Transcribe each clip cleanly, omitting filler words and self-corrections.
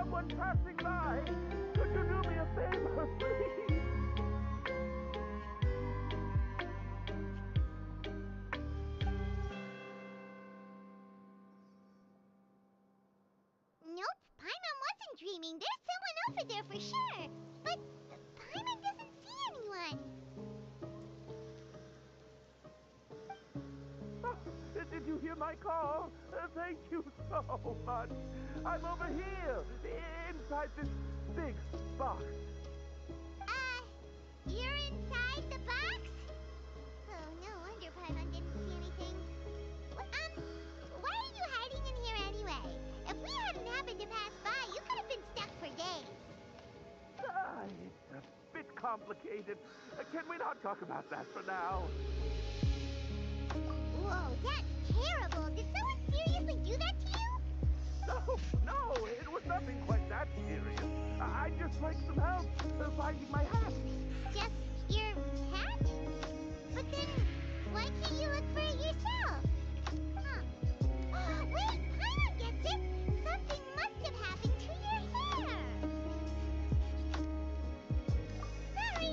someone passing by. Could you do me a favor, please? Nope, Paimon wasn't dreaming. There's someone over there for sure. But Paimon doesn't see anyone. Oh, did you hear my call? Thank you so much. I'm over here, inside this big box. You're inside the box? Oh, no wonder Paimon didn't see anything. Why are you hiding in here anyway? If we hadn't happened to pass by, you could have been stuck for days. It's a bit complicated. Can we not talk about that for now? Whoa, that's terrible. Did someone seriously do that to you? No, it was nothing quite that serious. I'd just like some help finding my hat. Just your hat? But then, why can't you look for it yourself? Huh. Wait, Paimon gets it! Something must have happened to your hair! Sorry.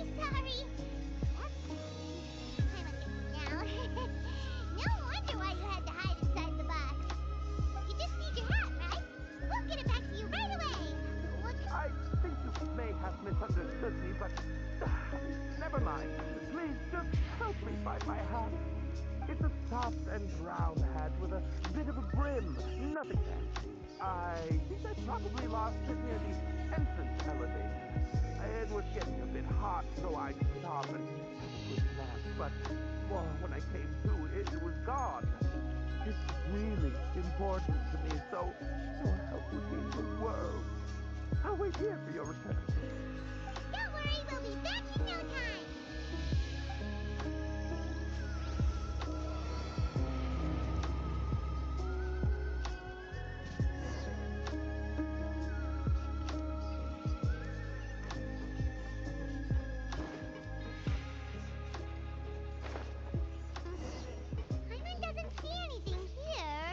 That's Paimon gets it now. No wonder why you had to hide inside the box. You just need your hat, right? We'll get it back to you right away. I think you may have misunderstood me, but never mind. Please just help me find my hat. It's a soft and brown hat with a bit of a brim. Nothing fancy. I think I probably lost it near the entrance elevator. It was getting a bit hot, so I stopped and had a quick nap. But when I came to, it was gone. It's really important to me, so your help would mean the world. I'll wait here for your return. Don't worry, we'll be back in no time. Paimon doesn't see anything here.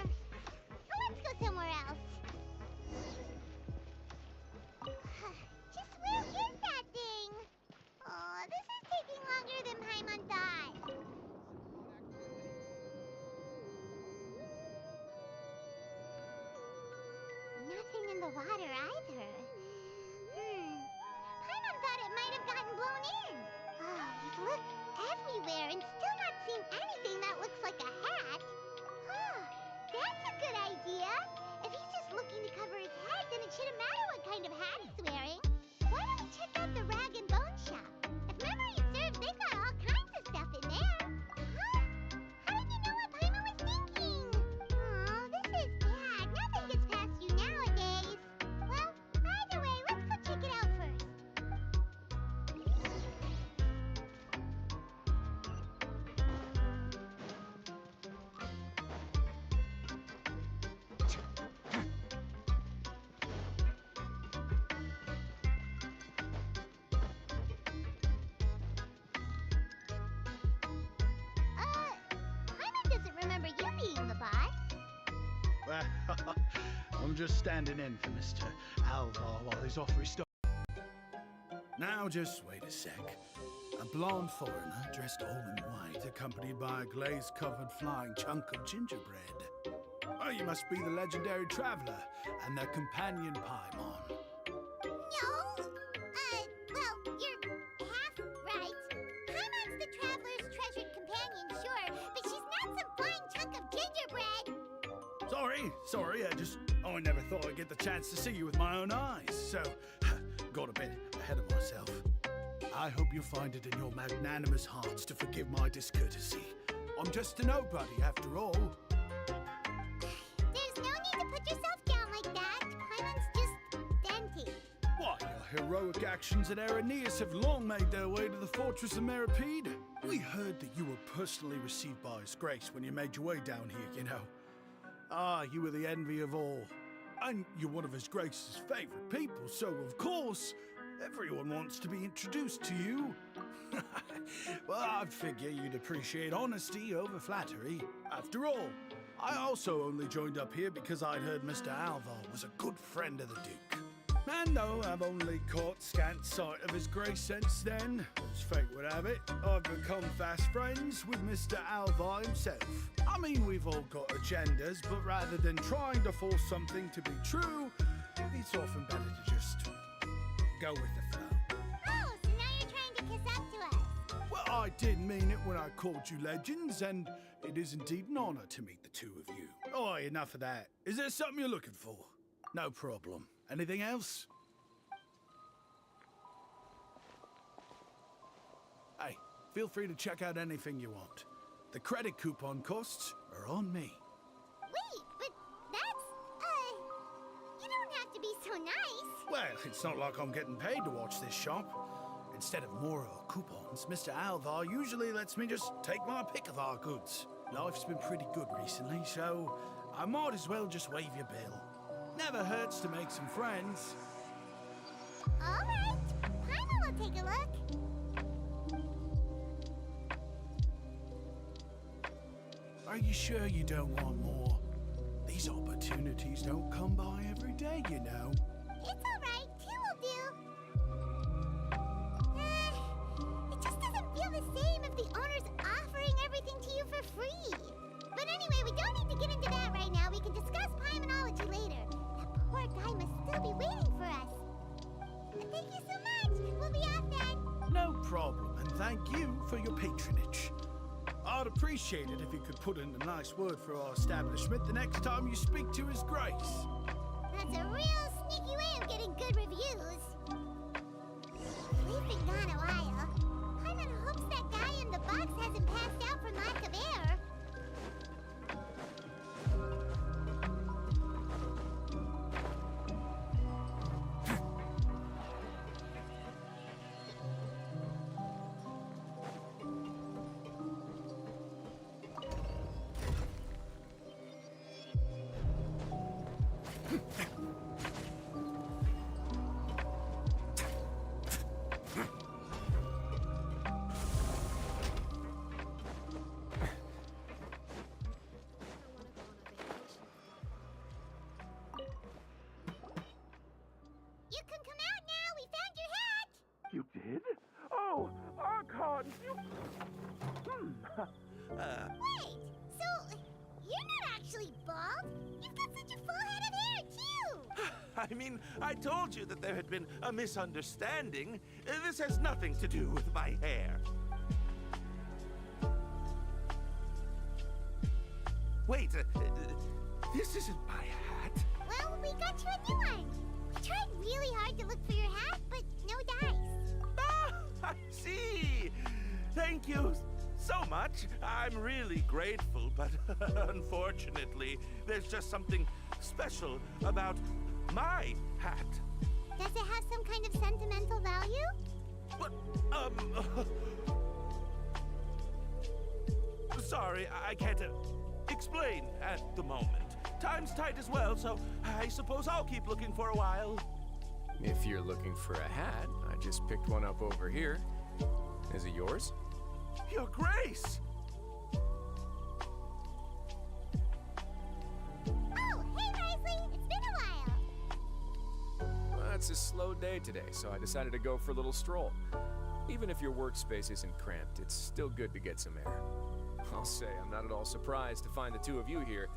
Let's go somewhere else. Just where is that thing? Oh, this is taking longer than Paimon thought. Nothing in the water either. Paimon thought it might have gotten blown in. Oh, he's looked everywhere and still not seen anything that looks like a hat. That's a good idea. If he's just looking to cover his head, then it shouldn't matter what kind of hat he's wearing. Why don't we check out the rag and bone shop? If memory serves, they've got all kinds of stuff in there. Huh? How did you know what Paimon was thinking? Oh, this is bad. Nothing gets past you nowadays. Well, either way, let's go check it out first. Paimon doesn't remember you being the boss. Well, I'm just standing in for Mr. Alvar while he's off restock. Now, just wait a sec. A blonde foreigner dressed all in white, accompanied by a glaze-covered flying chunk of gingerbread. Oh, you must be the legendary traveler and their companion Paimon. No. Well, you're half right. Paimon's the traveler's treasured companion, sure, but she's not some flying chunk of gingerbread. Sorry, I never thought I'd get the chance to see you with my own eyes, so got a bit ahead of myself. I hope you find it in your magnanimous hearts to forgive my discourtesy. I'm just a nobody, after all. There's no need to put yourself down like that. Paimon's just dented. Why, your heroic actions at Aeneas have long made their way to the fortress of Meripede. We heard that you were personally received by His Grace when you made your way down here, you know. You were the envy of all. And you're one of His Grace's favorite people, so of course, everyone wants to be introduced to you. Well, I'd figure you'd appreciate honesty over flattery. After all, I also only joined up here because I'd heard Mr. Alvar was a good friend of the Duke. And though I've only caught scant sight of His Grace since then, as fate would have it, I've become fast friends with Mr. Alvar himself. I mean, we've all got agendas, but rather than trying to force something to be true, it's often better to just go with the flow. Oh, so now you're trying to kiss up to us. Well, I did mean it when I called you legends, and it is indeed an honor to meet the two of you. Oh, enough of that. Is there something you're looking for? No problem. Anything else? Hey, feel free to check out anything you want. The credit coupon costs are on me. Wait, but that's, you don't have to be so nice. Well, it's not like I'm getting paid to watch this shop. Instead of more coupons, Mr. Alvar usually lets me just take my pick of our goods. Life's been pretty good recently, so I might as well just waive your bill. Never hurts to make some friends. All right, Paimon will take a look. Are you sure you don't want more? These opportunities don't come by every day, you know. It's all right, two will do. It just doesn't feel the same if the owner's offering everything to you for free. But anyway, we don't need to get into that right now. We can discuss Paimonology later. That poor guy must still be waiting for us. Thank you so much. We'll be off then. No problem, and thank you for your patronage. I'd appreciate it if you could put in a nice word for our establishment the next time you speak to His Grace. That's a real sneaky way of getting good reviews. We've been gone a while. Paimon hopes that guy in the box hasn't passed out from lack of air. You can come out now. We found your hat. You did? Oh, Archon, you... Wait, so you're not actually bald? You've got such a full head of hair, too. I mean, I told you that there had been a misunderstanding. This has nothing to do with my hair. Wait, this isn't my hat. Well, we got you a new one. We tried really hard to look for your hat, but no dice. Ah, I see. Thank you so much. I'm really grateful, but unfortunately, there's just something special about my hat. Does it have some kind of sentimental value? What? Sorry, I can't explain at the moment. Time's tight as well, so I suppose I'll keep looking for a while. If you're looking for a hat, I just picked one up over here. Is it yours? Your Grace! Oh, hey, Wriothesley! It's been a while. Well, it's a slow day today, so I decided to go for a little stroll. Even if your workspace isn't cramped, it's still good to get some air. I'll say I'm not at all surprised to find the two of you here.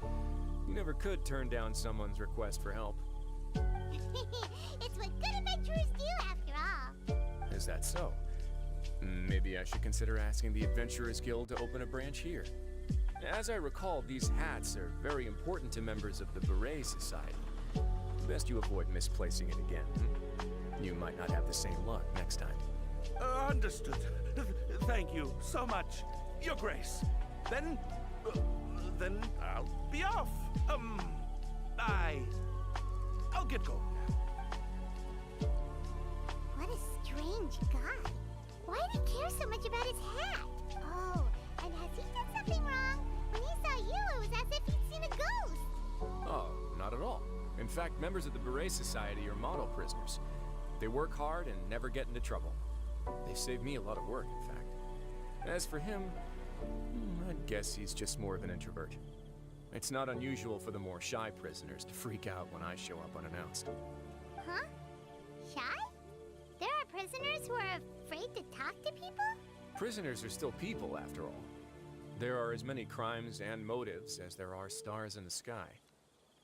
You never could turn down someone's request for help. It's what good adventurers do, after all. Is that so? Maybe I should consider asking the Adventurers Guild to open a branch here. As I recall, these hats are very important to members of the Beret Society. Best you avoid misplacing it again. You might not have the same luck next time. Understood. Thank you so much, Your Grace. Then I'll be off. I'll get going. What a strange guy. Why did he care so much about his hat? Oh, and has he done something wrong? When he saw you, it was as if he'd seen a ghost. Oh, not at all. In fact, members of the Beret Society are model prisoners. They work hard and never get into trouble. They save me a lot of work, in fact. As for him, I'd guess he's just more of an introvert. It's not unusual for the more shy prisoners to freak out when I show up unannounced. Huh? prisoners who are afraid to talk to people? Prisoners are still people, after all. There are as many crimes and motives as there are stars in the sky.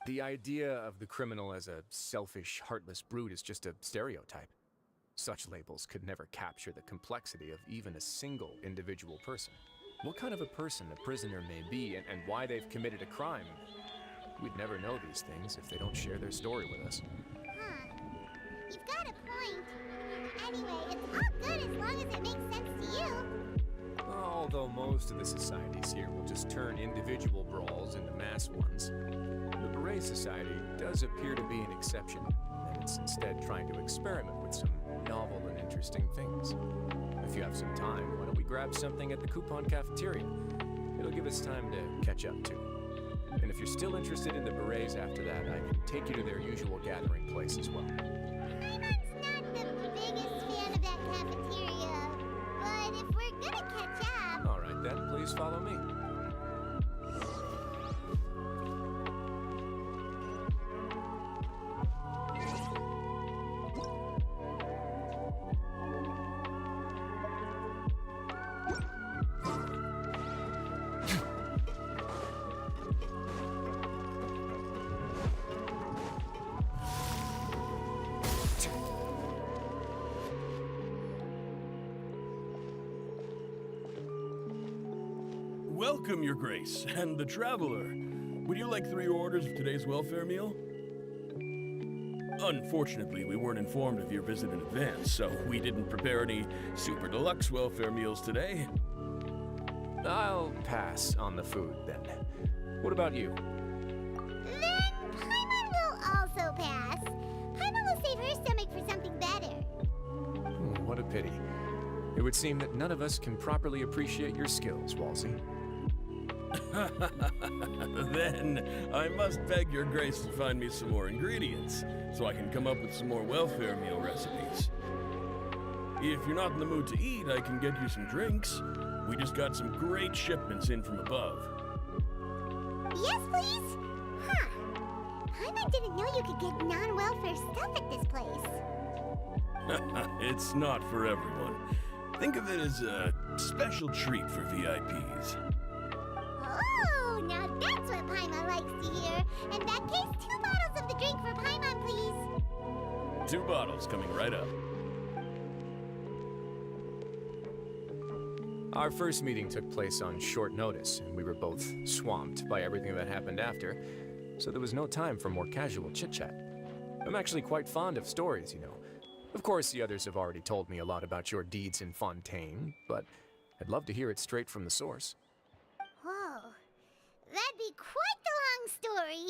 The idea of the criminal as a selfish, heartless brute is just a stereotype. Such labels could never capture the complexity of even a single individual person. What kind of a person a prisoner may be and why they've committed a crime, we'd never know these things if they don't share their story with us. Huh. You've got a point. Anyway, it's all good as long as it makes sense to you. Although most of the societies here will just turn individual brawls into mass ones, the Beret Society does appear to be an exception, and it's instead trying to experiment with some novel and interesting things. If you have some time, why don't we grab something at the Coupon Cafeteria? It'll give us time to catch up too. And if you're still interested in the Berets after that, I can take you to their usual gathering place as well. Paimon's not the biggest fan of that cafeteria, but if we're gonna catch up... All right then, please follow me. Welcome, Your Grace, and the Traveler. Would you like 3 orders of today's welfare meal? Unfortunately, we weren't informed of your visit in advance, so we didn't prepare any super deluxe welfare meals today. I'll pass on the food, then. What about you? Then Paimon will also pass. Paimon will save her stomach for something better. What a pity. It would seem that none of us can properly appreciate your skills, Walsey. Then I must beg Your Grace to find me some more ingredients, so I can come up with some more welfare meal recipes. If you're not in the mood to eat, I can get you some drinks. We just got some great shipments in from above. Yes, please? Huh. Paimon didn't know you could get non-welfare stuff at this place. It's not for everyone. Think of it as a special treat for VIPs. Oh, now that's what Paimon likes to hear. In that case, 2 bottles of the drink for Paimon, please. 2 bottles coming right up. Our first meeting took place on short notice, and we were both swamped by everything that happened after, so there was no time for more casual chit-chat. I'm actually quite fond of stories, you know. Of course, the others have already told me a lot about your deeds in Fontaine, but I'd love to hear it straight from the source. Whoa. That'd be quite the long story.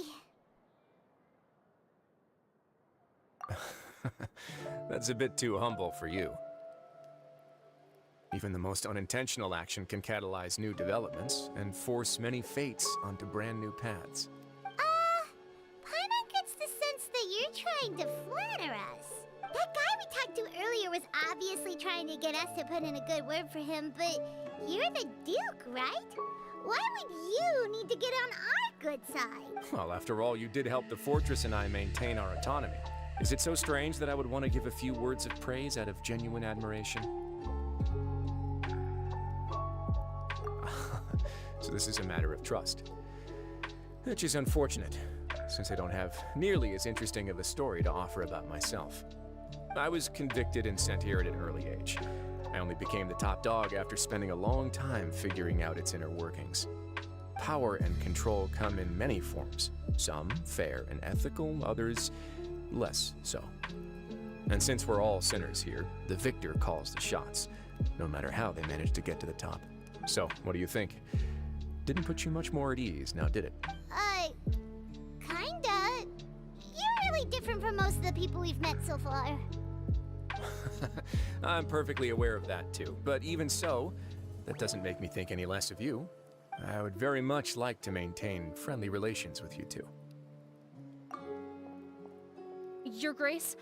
That's a bit too humble for you. Even the most unintentional action can catalyze new developments and force many fates onto brand new paths. Paimon gets the sense that you're trying to flatter us. That guy we talked to earlier was obviously trying to get us to put in a good word for him, but you're the Duke, right? Why would you need to get on our good side? Well, after all, you did help the fortress and I maintain our autonomy. Is it so strange that I would want to give a few words of praise out of genuine admiration? So this is a matter of trust. Which is unfortunate, since I don't have nearly as interesting of a story to offer about myself. I was convicted and sent here at an early age. I only became the top dog after spending a long time figuring out its inner workings. Power and control come in many forms, some fair and ethical, others less so. And since we're all sinners here, the victor calls the shots, no matter how they manage to get to the top. So, what do you think? Didn't put you much more at ease, now did it? Kinda. You're really different from most of the people we've met so far. I'm perfectly aware of that too, but even so, that doesn't make me think any less of you. I would very much like to maintain friendly relations with you two. Your Grace,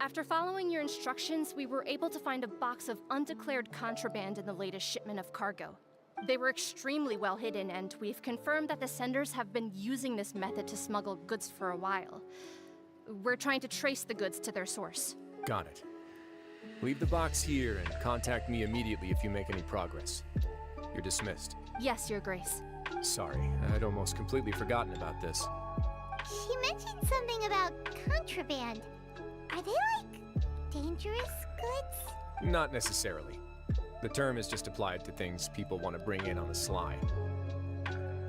after following your instructions, we were able to find a box of undeclared contraband in the latest shipment of cargo. They were extremely well hidden, and we've confirmed that the senders have been using this method to smuggle goods for a while. We're trying to trace the goods to their source. Got it. Leave the box here and contact me immediately if you make any progress. You're dismissed. Yes, Your Grace. Sorry, I'd almost completely forgotten about this. She mentioned something about contraband. Are they like dangerous goods? Not necessarily. The term is just applied to things people want to bring in on the sly.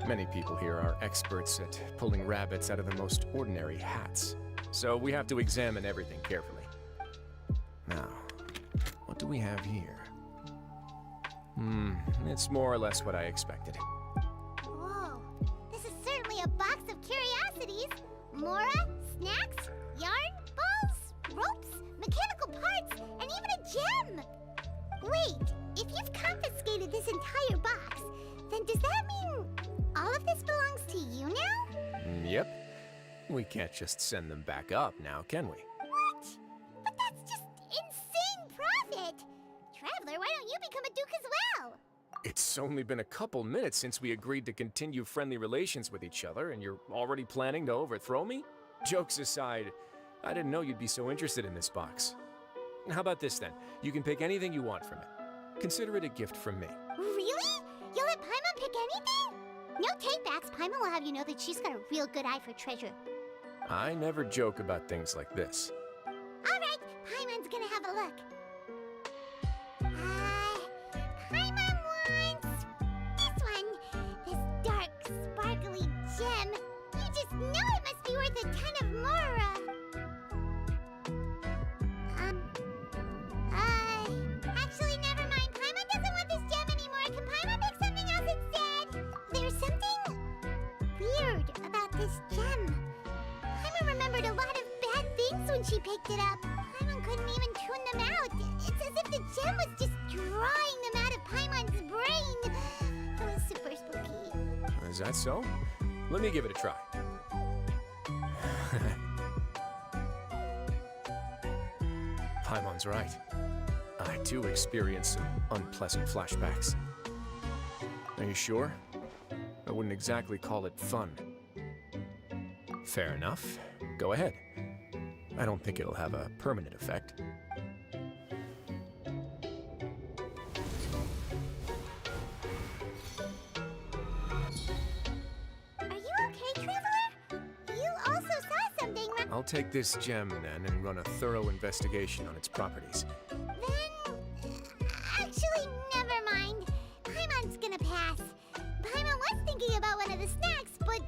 Many people here are experts at pulling rabbits out of the most ordinary hats, so we have to examine everything carefully. Now, what do we have here? It's more or less what I expected. Whoa, this is certainly a box of curiosities. Mora, snacks, yarn, balls, ropes, mechanical parts, and even a gem! Wait, if you've confiscated this entire box, then does that mean all of this belongs to you now? Yep. We can't just send them back up now, can we? What? But that's just insane profit! Traveler, why don't you become a duke as well? It's only been a couple minutes since we agreed to continue friendly relations with each other, and you're already planning to overthrow me? Jokes aside, I didn't know you'd be so interested in this box. How about this then? You can pick anything you want from it. Consider it a gift from me. Really? You'll let Paimon pick anything? No takebacks. Paimon will have you know that she's got a real good eye for treasure. I never joke about things like this. All right, Paimon's gonna have a look. Paimon wants this one. This dark, sparkly gem. You just know it must be worth a ton of Mora. Actually, never mind. Paimon doesn't want this gem anymore. Can Paimon pick something else instead? There's something weird about this gem. Paimon remembered a lot of bad things when she picked it up. Paimon couldn't even tune them out. It's as if the gem was just drawing them out of Paimon's brain. It was super spooky. Is that so? Let me give it a try. Paimon's right. I too experienced some unpleasant flashbacks. Are you sure? I wouldn't exactly call it fun. Fair enough. Go ahead. I don't think it'll have a permanent effect. Are you okay, Traveler? You also saw something. I'll take this gem then and run a thorough investigation on its properties. Then, actually, never mind. Paimon's gonna pass. Paimon was thinking about one of the snacks, but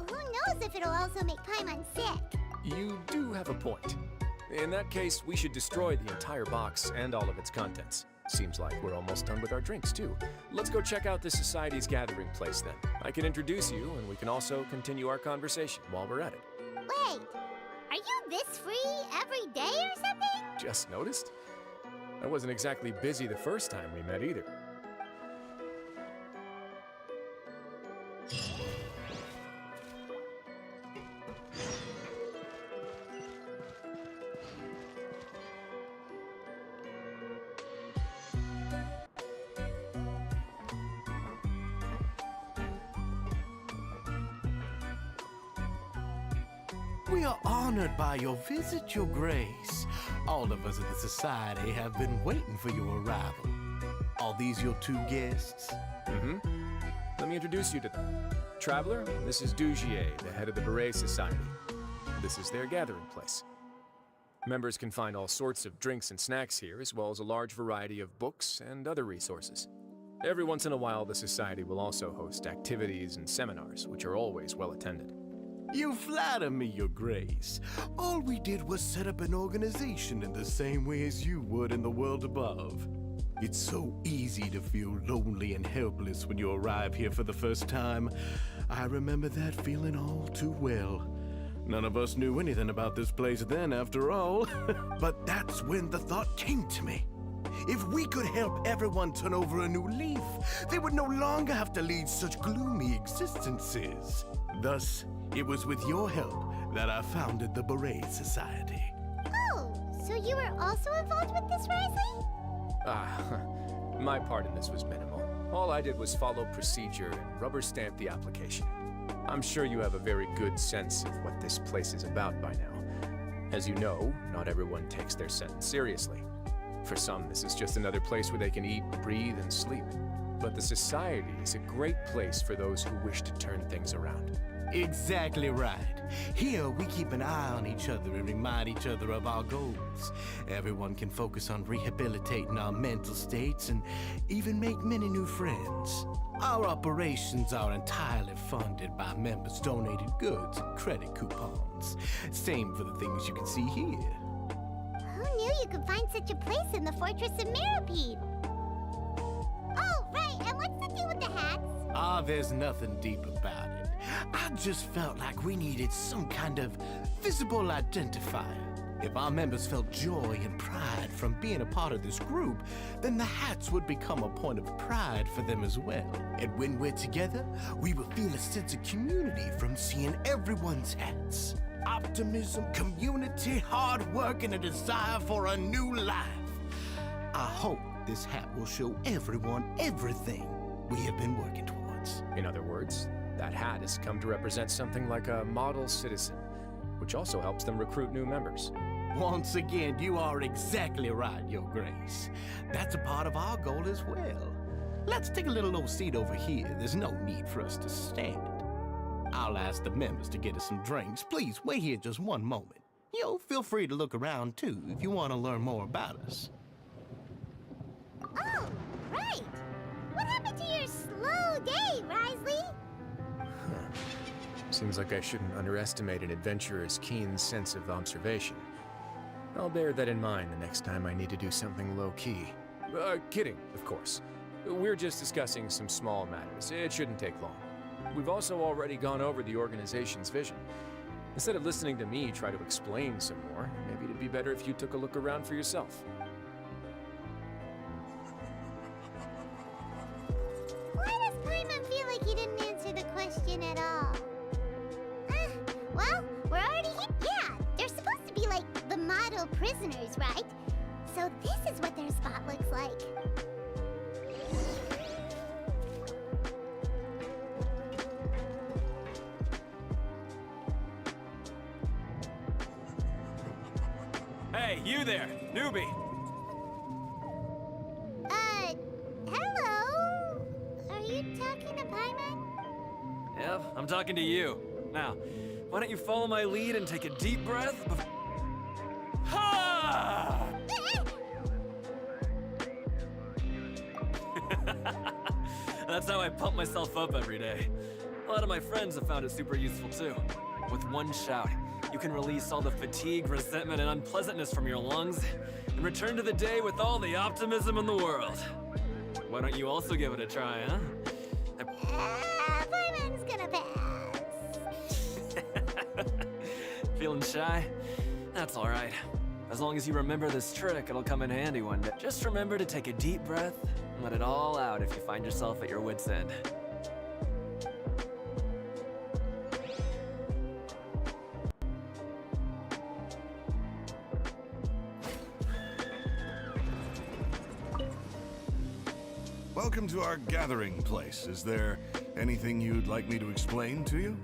who knows if it'll also make Paimon sick. You do have a point. In that case, we should destroy the entire box and all of its contents. Seems like we're almost done with our drinks, too. Let's go check out the Society's gathering place, then. I can introduce you, and we can also continue our conversation while we're at it. Wait, are you this free every day or something? Just noticed? I wasn't exactly busy the first time we met, either. We are honored by your visit, Your Grace. All of us at the Society have been waiting for your arrival. Are these your two guests? Let me introduce you to them. Traveler, this is Dugier, the head of the Beret Society. This is their gathering place. Members can find all sorts of drinks and snacks here, as well as a large variety of books and other resources. Every once in a while, the Society will also host activities and seminars, which are always well attended. You flatter me, Your Grace. All we did was set up an organization in the same way as you would in the world above. It's so easy to feel lonely and helpless when you arrive here for the first time. I remember that feeling all too well. None of us knew anything about this place then, after all. But that's when the thought came to me. If we could help everyone turn over a new leaf, they would no longer have to lead such gloomy existences. Thus, it was with your help that I founded the Beret Society. Oh, so you were also involved with this, Wriothesley? My part in this was minimal. All I did was follow procedure and rubber stamp the application. I'm sure you have a very good sense of what this place is about by now. As you know, not everyone takes their sentence seriously. For some, this is just another place where they can eat, breathe, and sleep. But the Society is a great place for those who wish to turn things around. Exactly right. Here, we keep an eye on each other and remind each other of our goals. Everyone can focus on rehabilitating our mental states and even make many new friends. Our operations are entirely funded by members' donated goods and credit coupons. Same for the things you can see here. Who knew you could find such a place in the Fortress of Mirapede? Oh, right, and what's the deal with the hats? There's nothing deep about it. I just felt like we needed some kind of visible identifier. If our members felt joy and pride from being a part of this group, then the hats would become a point of pride for them as well. And when we're together, we will feel a sense of community from seeing everyone's hats. Optimism, community, hard work, and a desire for a new life. I hope this hat will show everyone everything we have been working towards. In other words, that hat has come to represent something like a model citizen, which also helps them recruit new members. Once again, you are exactly right, Your Grace. That's a part of our goal as well. Let's take a little old seat over here. There's no need for us to stand. I'll ask the members to get us some drinks. Please, wait here just one moment. Feel free to look around, too, if you want to learn more about us. Oh, right. What happened to your slow day, Wriothesley? Seems like I shouldn't underestimate an adventurer's keen sense of observation. I'll bear that in mind the next time I need to do something low-key. Kidding, of course. We're just discussing some small matters. It shouldn't take long. We've also already gone over the organization's vision. Instead of listening to me try to explain some more, maybe it'd be better if you took a look around for yourself. Why does Paimon feel like he didn't answer the question at all? Well, we're already here. Yeah, they're supposed to be like the model prisoners, right? So this is what their spot looks like. Hey, you there, newbie! Hello? Are you talking to Paimon? Yep, I'm talking to you. Now, why don't you follow my lead and take a deep breath before... Ha! That's how I pump myself up every day. A lot of my friends have found it super useful too. With one shout, you can release all the fatigue, resentment, and unpleasantness from your lungs and return to the day with all the optimism in the world. Why don't you also give it a try, huh? Paimon's gonna pass. Feeling shy? That's all right. As long as you remember this trick, it'll come in handy one day. Just remember to take a deep breath and let it all out if you find yourself at your wit's end. Welcome to our gathering place. Is there anything you'd like me to explain to you?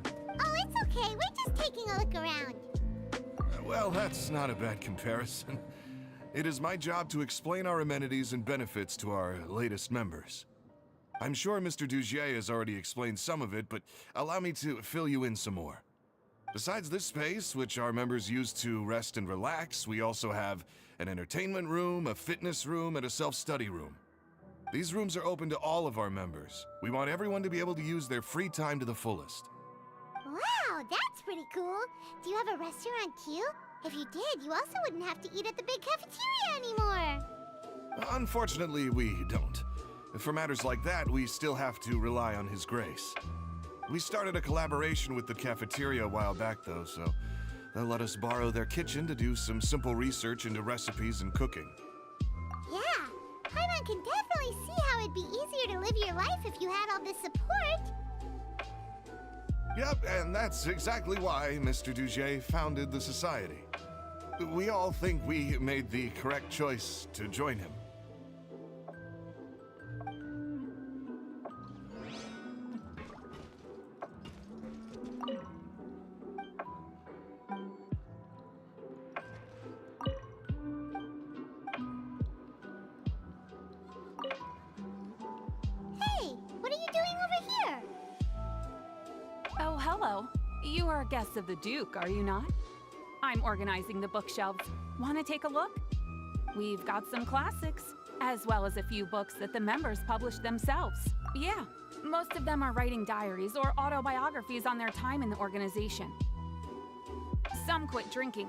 Oh, it's okay. We're just taking a look around. Well, that's not a bad comparison. It is my job to explain our amenities and benefits to our latest members. I'm sure Mr. Dugier has already explained some of it, but allow me to fill you in some more. Besides this space, which our members use to rest and relax, we also have an entertainment room, a fitness room, and a self-study room. These rooms are open to all of our members. We want everyone to be able to use their free time to the fullest. Wow, that's pretty cool. Do you have a restaurant too? If you did, you also wouldn't have to eat at the big cafeteria anymore. Unfortunately, we don't. For matters like that, we still have to rely on His Grace. We started a collaboration with the cafeteria a while back, though, so they'll let us borrow their kitchen to do some simple research into recipes and cooking. Yeah, Paimon can definitely see how it'd be easier to live your life if you had all this support. Yep, and that's exactly why Mr. Dugier founded the Society. We all think we made the correct choice to join him. hello. You are guests of the Duke, are you not? I'm organizing the bookshelves. Want to take a look? We've got some classics, as well as a few books that the members published themselves. Yeah, most of them are writing diaries or autobiographies on their time in the organization. Some quit drinking.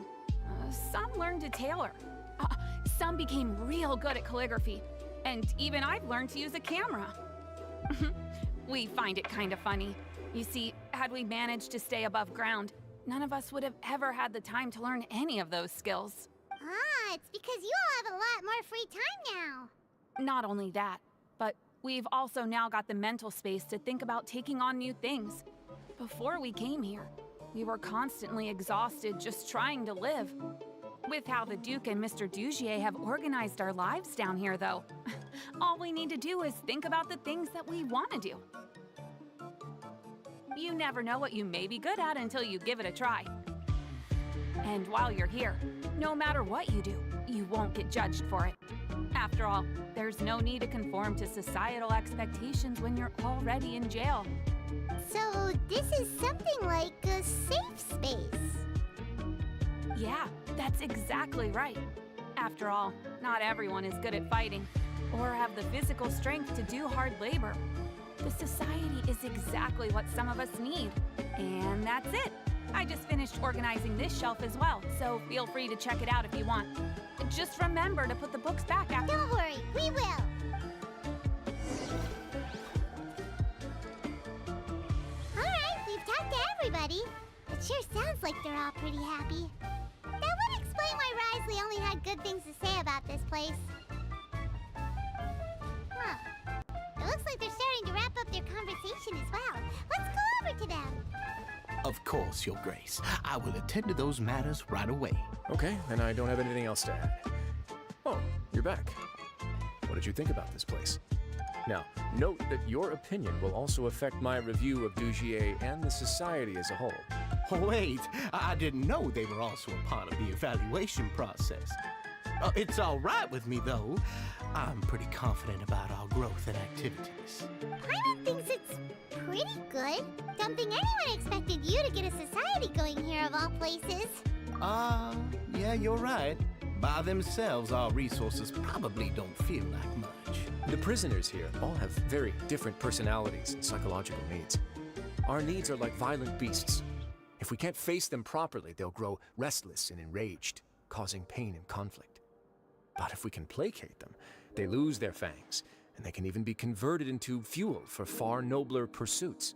Some learned to tailor. Some became real good at calligraphy. And even I've learned to use a camera. We find it kind of funny. You see, had we managed to stay above ground, none of us would have ever had the time to learn any of those skills. Ah, it's because you all have a lot more free time now. Not only that, but we've also now got the mental space to think about taking on new things. Before we came here, we were constantly exhausted just trying to live. With how the Duke and Mr. Dugier have organized our lives down here, though, all we need to do is think about the things that we want to do. You never know what you may be good at until you give it a try. And while you're here, no matter what you do, you won't get judged for it. After all, there's no need to conform to societal expectations when you're already in jail. So this is something like a safe space. Yeah, that's exactly right. After all, not everyone is good at fighting, or have the physical strength to do hard labor. The society is exactly what some of us need. And that's it. I just finished organizing this shelf as well, so feel free to check it out if you want. Just remember to put the books back after— Don't worry, we will. Alright, we've talked to everybody. It sure sounds like they're all pretty happy. That would explain why Wriothesley only had good things to say about this place. Huh. It looks like they're starting to wrap up their conversation as well. Let's go over to them. Of course, Your Grace. I will attend to those matters right away. Okay, then I don't have anything else to add. Oh, you're back. What did you think about this place? Now, note that your opinion will also affect my review of Dugier and the society as a whole. Wait, I didn't know they were also a part of the evaluation process. It's all right with me, though. I'm pretty confident about our growth and activities. Paimon thinks it's pretty good. Don't think anyone expected you to get a society going here of all places. Yeah, you're right. By themselves, our resources probably don't feel like much. The prisoners here all have very different personalities and psychological needs. Our needs are like violent beasts. If we can't face them properly, they'll grow restless and enraged, causing pain and conflict. But if we can placate them, they lose their fangs, and they can even be converted into fuel for far nobler pursuits.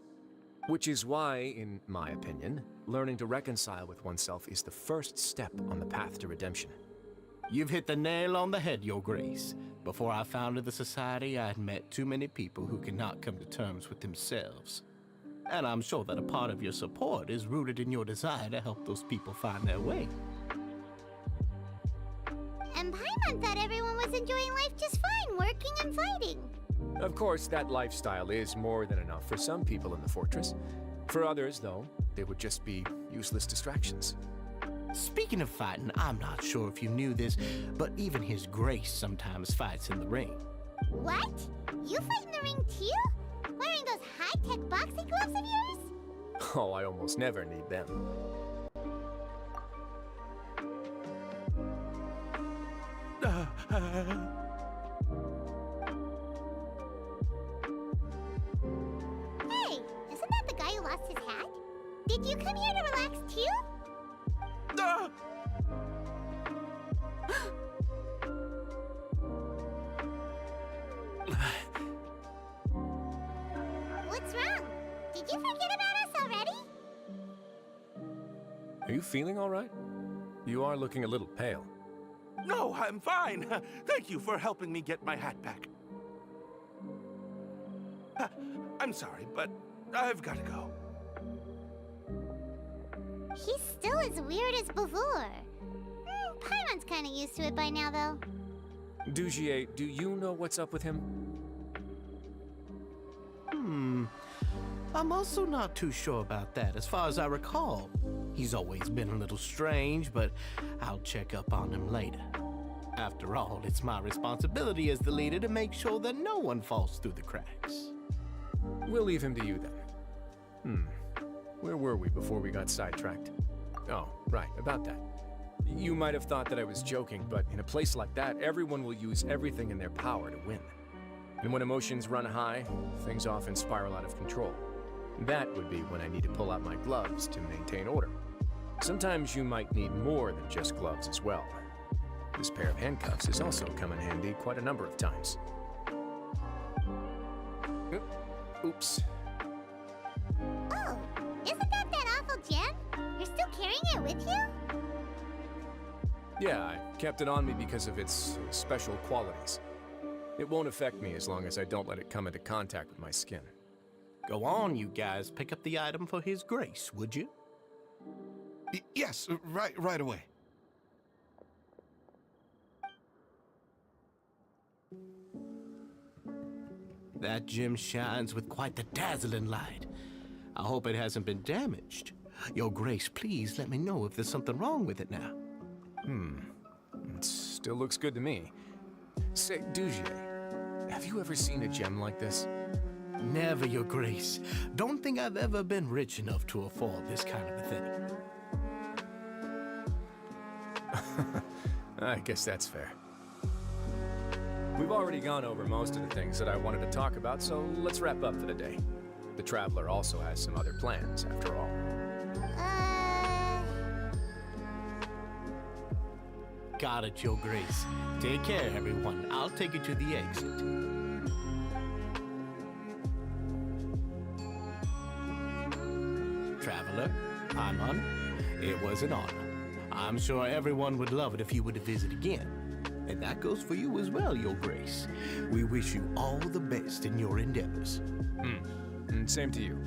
Which is why, in my opinion, learning to reconcile with oneself is the first step on the path to redemption. You've hit the nail on the head, Your Grace. Before I founded the Society, I had met too many people who could not come to terms with themselves. And I'm sure that a part of your support is rooted in your desire to help those people find their way. And Paimon thought everyone was enjoying life just fine, working and fighting. Of course, that lifestyle is more than enough for some people in the fortress. For others, though, they would just be useless distractions. Speaking of fighting, I'm not sure if you knew this, but even His Grace sometimes fights in the ring. What? You fight in the ring too? Wearing those high-tech boxing gloves of yours? Oh, I almost never need them. Hey, isn't that the guy who lost his hat? Did you come here to relax too? What's wrong? Did you forget about us already? Are you feeling all right? You are looking a little pale. No, I'm fine. Thank you for helping me get my hat back. I'm sorry, but I've got to go. He's still as weird as before. Paimon's kind of used to it by now, though. Dugier, do you know what's up with him? I'm also not too sure about that. As far as I recall, he's always been a little strange, but I'll check up on him later. After all, it's my responsibility as the leader to make sure that no one falls through the cracks. We'll leave him to you then. Where were we before we got sidetracked? Oh, right, about that. You might have thought that I was joking, but in a place like that, everyone will use everything in their power to win. And when emotions run high, things often spiral out of control. That would be when I need to pull out my gloves to maintain order. Sometimes you might need more than just gloves as well. This pair of handcuffs has also come in handy quite a number of times. Oops. Oh, isn't that awful gem? You're still carrying it with you? Yeah, I kept it on me because of its special qualities. It won't affect me as long as I don't let it come into contact with my skin. Go on, you guys. Pick up the item for His Grace, would you? Yes, right away. That gem shines with quite the dazzling light. I hope it hasn't been damaged. Your Grace, please let me know if there's something wrong with it now. It still looks good to me. Say, Dugier, have you ever seen a gem like this? Never, Your Grace. Don't think I've ever been rich enough to afford this kind of a thing. I guess that's fair. We've already gone over most of the things that I wanted to talk about, so let's wrap up for the day. The Traveler also has some other plans, after all. Got it, Your Grace. Take care, everyone. I'll take you to the exit. Traveler, Paimon, it was an honor. I'm sure everyone would love it if you were to visit again. And that goes for you as well, Your Grace. We wish you all the best in your endeavors. And same to you.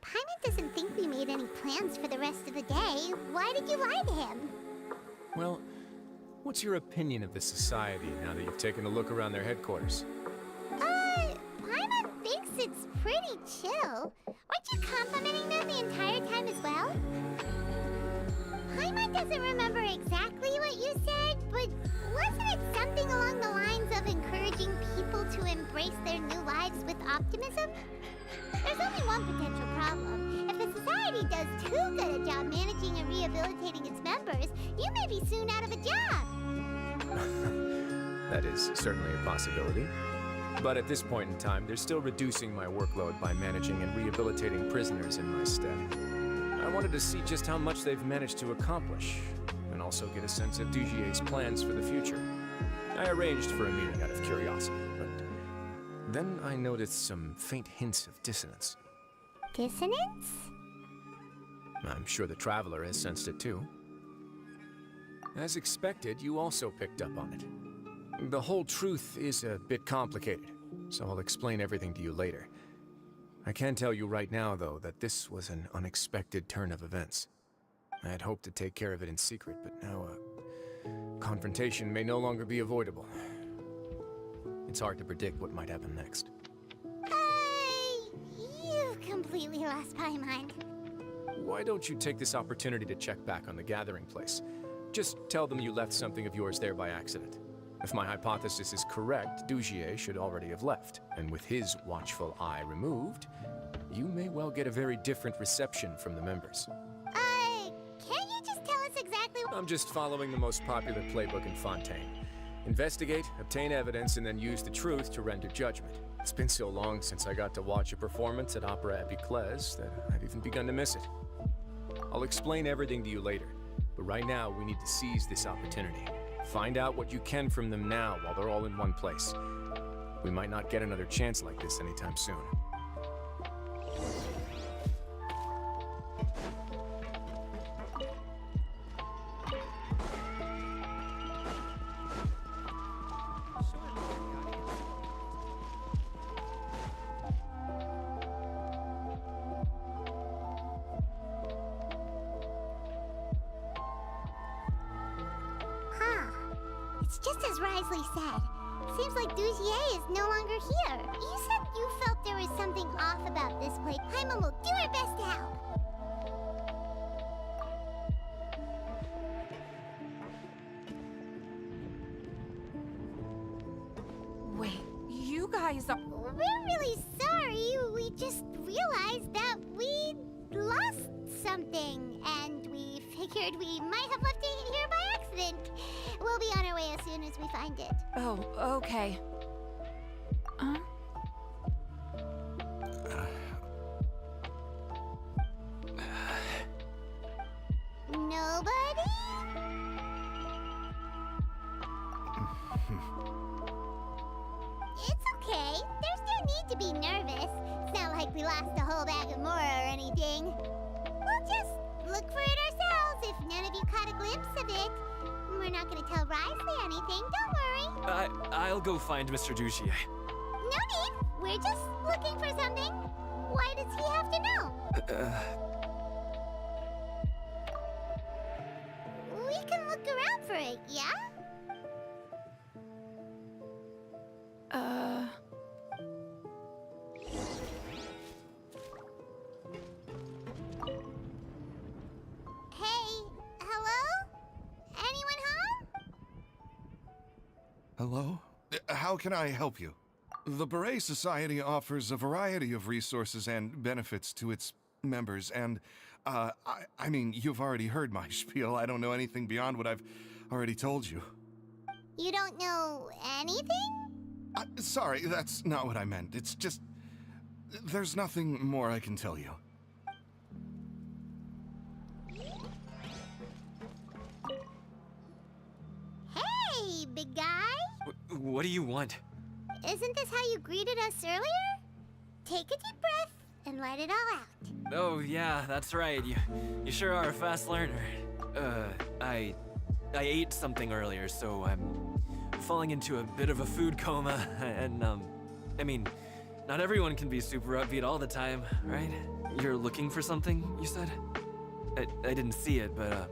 Paimon doesn't think we made any plans for the rest of the day. Why did you lie to him? Well, what's your opinion of the society now that you've taken a look around their headquarters? Paimon thinks it's pretty chill. Weren't you complimenting them the entire time as well? Paimon doesn't remember exactly what you said, but wasn't it something along the lines of encouraging people to embrace their new lives with optimism? There's only one potential problem. If the society does too good a job managing and rehabilitating its members, you may be soon out of a job. That is certainly a possibility. But at this point in time, they're still reducing my workload by managing and rehabilitating prisoners in my stead. I wanted to see just how much they've managed to accomplish, and also get a sense of Dugier's plans for the future. I arranged for a meeting out of curiosity, but then I noticed some faint hints of dissonance. Dissonance? I'm sure the Traveler has sensed it too. As expected, you also picked up on it. The whole truth is a bit complicated, so I'll explain everything to you later. I can tell you right now, though, that this was an unexpected turn of events. I had hoped to take care of it in secret, but now confrontation may no longer be avoidable. It's hard to predict what might happen next. You've completely lost my mind. Why don't you take this opportunity to check back on the gathering place? Just tell them you left something of yours there by accident. If my hypothesis is correct, Dugier should already have left, and with his watchful eye removed, you may well get a very different reception from the members. Can't you just tell us exactly what— I'm just following the most popular playbook in Fontaine. Investigate, obtain evidence, and then use the truth to render judgment. It's been so long since I got to watch a performance at Opera Epiclese that I've even begun to miss it. I'll explain everything to you later, but right now we need to seize this opportunity. Find out what you can from them now while they're all in one place. We might not get another chance like this anytime soon. It's just as Wriothesley said. Seems like Dugier is no longer here. You said you felt there was something off about this place. Paimon will do her best to help. guys are... We're really sorry. We just realized that we lost something, and we figured we might have left it here by accident. We'll be on our way as soon as we find it. Oh, okay. Nobody? It's okay. There's no need to be nervous. It's not like we lost a whole bag of more or anything. We'll just look for it ourselves if none of you caught a glimpse of it. We're not gonna tell Wriothesley anything, don't worry. I'll go find Mr. Dugier. No need. We're just looking for something. Why does he have to know? We can look around for it, yeah? Hey, hello? Anyone home? Hello? How can I help you? The Beret Society offers a variety of resources and benefits to its members, and, I mean, you've already heard my spiel. I don't know anything beyond what I've already told you. You don't know anything? Sorry, that's not what I meant. It's just... there's nothing more I can tell you. Hey, big guy. What do you want? Isn't this how you greeted us earlier? Take a deep breath and let it all out. Oh, yeah, that's right. You sure are a fast learner. I ate something earlier, so I'm falling into a bit of a food coma, and, I mean, not everyone can be super upbeat all the time, right? You're looking for something, you said? I didn't see it, but,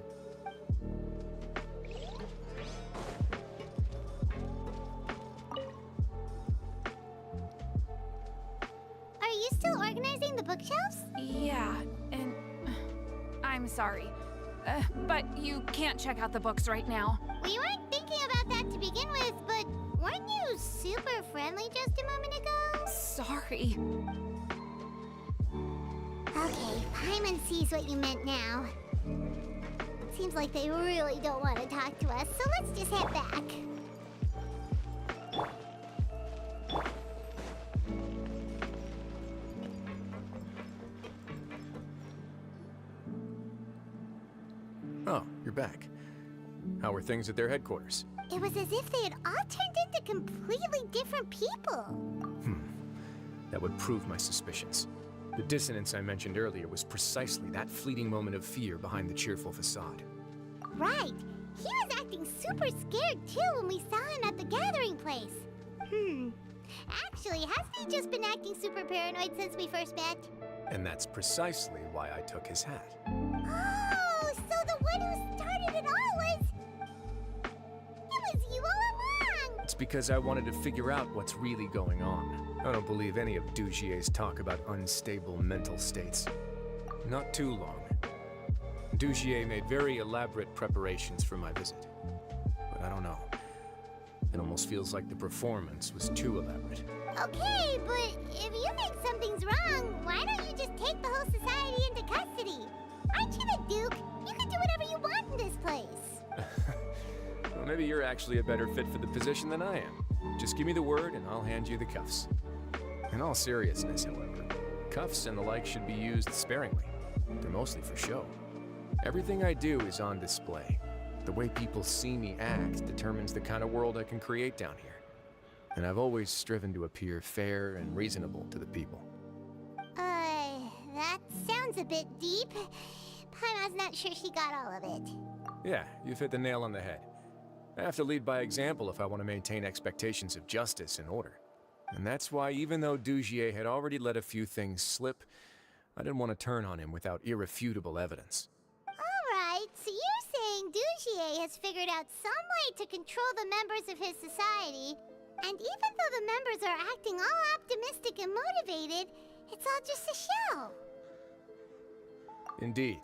Are you still organizing the bookshelves? Yeah, and... I'm sorry. But you can't check out the books right now. We weren't thinking about that to begin with, but weren't you super friendly just a moment ago? Sorry. Okay, Paimon sees what you meant now. Seems like they really don't want to talk to us, so let's just head back. Oh, you're back. How were things at their headquarters? It was as if they had all turned into completely different people. That would prove my suspicions. The dissonance I mentioned earlier was precisely that fleeting moment of fear behind the cheerful facade. Right. He was acting super scared too when we saw him at the gathering place. Actually, hasn't he just been acting super paranoid since we first met? And that's precisely why I took his hat. Oh, so the one who started it all was... It was you all along! It's because I wanted to figure out what's really going on. I don't believe any of Dugier's talk about unstable mental states. Not too long. Dugier made very elaborate preparations for my visit. But I don't know. It almost feels like the performance was too elaborate. Okay, but if you think something's wrong, why don't you just take the whole society into custody? Aren't you the Duke? You can do whatever you want in this place. Well, maybe you're actually a better fit for the position than I am. Just give me the word and I'll hand you the cuffs. In all seriousness, however, cuffs and the like should be used sparingly. They're mostly for show. Everything I do is on display. The way people see me act determines the kind of world I can create down here. And I've always striven to appear fair and reasonable to the people. That sounds a bit deep. Paimon's not sure she got all of it. Yeah, you've hit the nail on the head. I have to lead by example if I want to maintain expectations of justice and order. And that's why, even though Dugier had already let a few things slip, I didn't want to turn on him without irrefutable evidence. Alright, so you're saying Dugier has figured out some way to control the members of his society, and even though the members are acting all optimistic and motivated, it's all just a show. Indeed.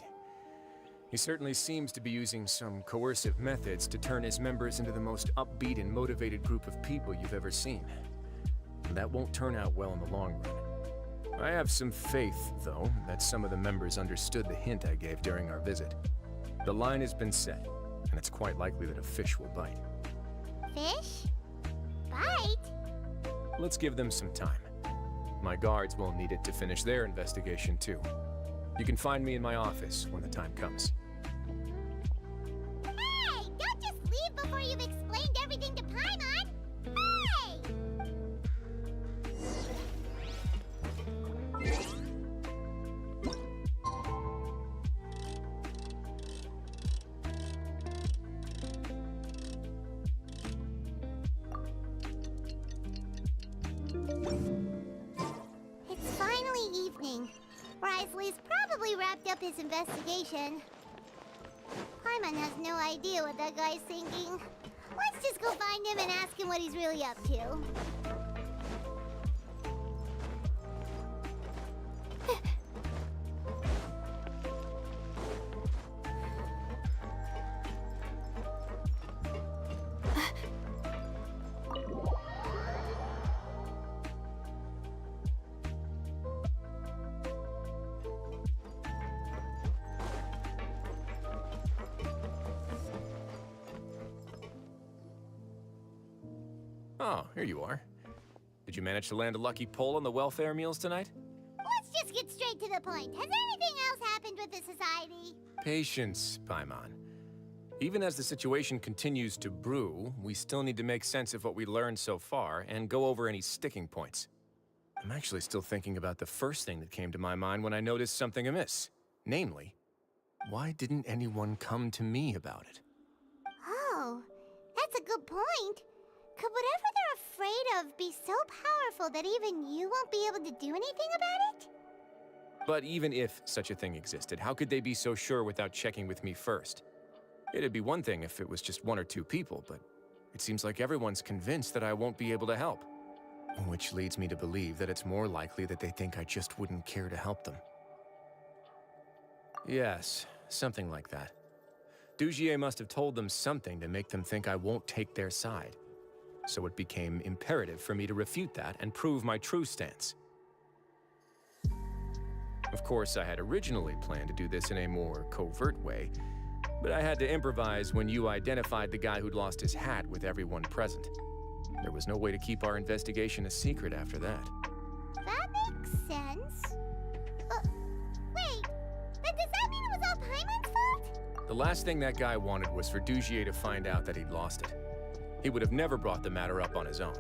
He certainly seems to be using some coercive methods to turn his members into the most upbeat and motivated group of people you've ever seen. That won't turn out well in the long run. I have some faith, though, that some of the members understood the hint I gave during our visit. The line has been set, and it's quite likely that a fish will bite. Fish? Bite? Let's give them some time. My guards will need it to finish their investigation, too. You can find me in my office when the time comes. Hey! Don't just leave before you've explained everything to Paimon! Hey! It's finally evening. Wriothesley's probably wrapped up his investigation. Paimon has no idea what that guy's thinking. Let's just go find him and ask him what he's really up to. Oh, here you are. Did you manage to land a lucky pull on the welfare meals tonight? Let's just get straight to the point. Has anything else happened with the society? Patience, Paimon. Even as the situation continues to brew, we still need to make sense of what we learned so far and go over any sticking points. I'm actually still thinking about the first thing that came to my mind when I noticed something amiss. Namely, why didn't anyone come to me about it? Oh, that's a good point. Could whatever they're afraid of be so powerful that even you won't be able to do anything about it? But even if such a thing existed, how could they be so sure without checking with me first? It'd be one thing if it was just one or two people, but it seems like everyone's convinced that I won't be able to help. Which leads me to believe that it's more likely that they think I just wouldn't care to help them. Yes, something like that. Dugier must have told them something to make them think I won't take their side. So it became imperative for me to refute that and prove my true stance. Of course, I had originally planned to do this in a more covert way, but I had to improvise when you identified the guy who'd lost his hat with everyone present. There was no way to keep our investigation a secret after that. That makes sense. Wait, then does that mean it was all Paimon's fault? The last thing that guy wanted was for Dugier to find out that he'd lost it. He would have never brought the matter up on his own.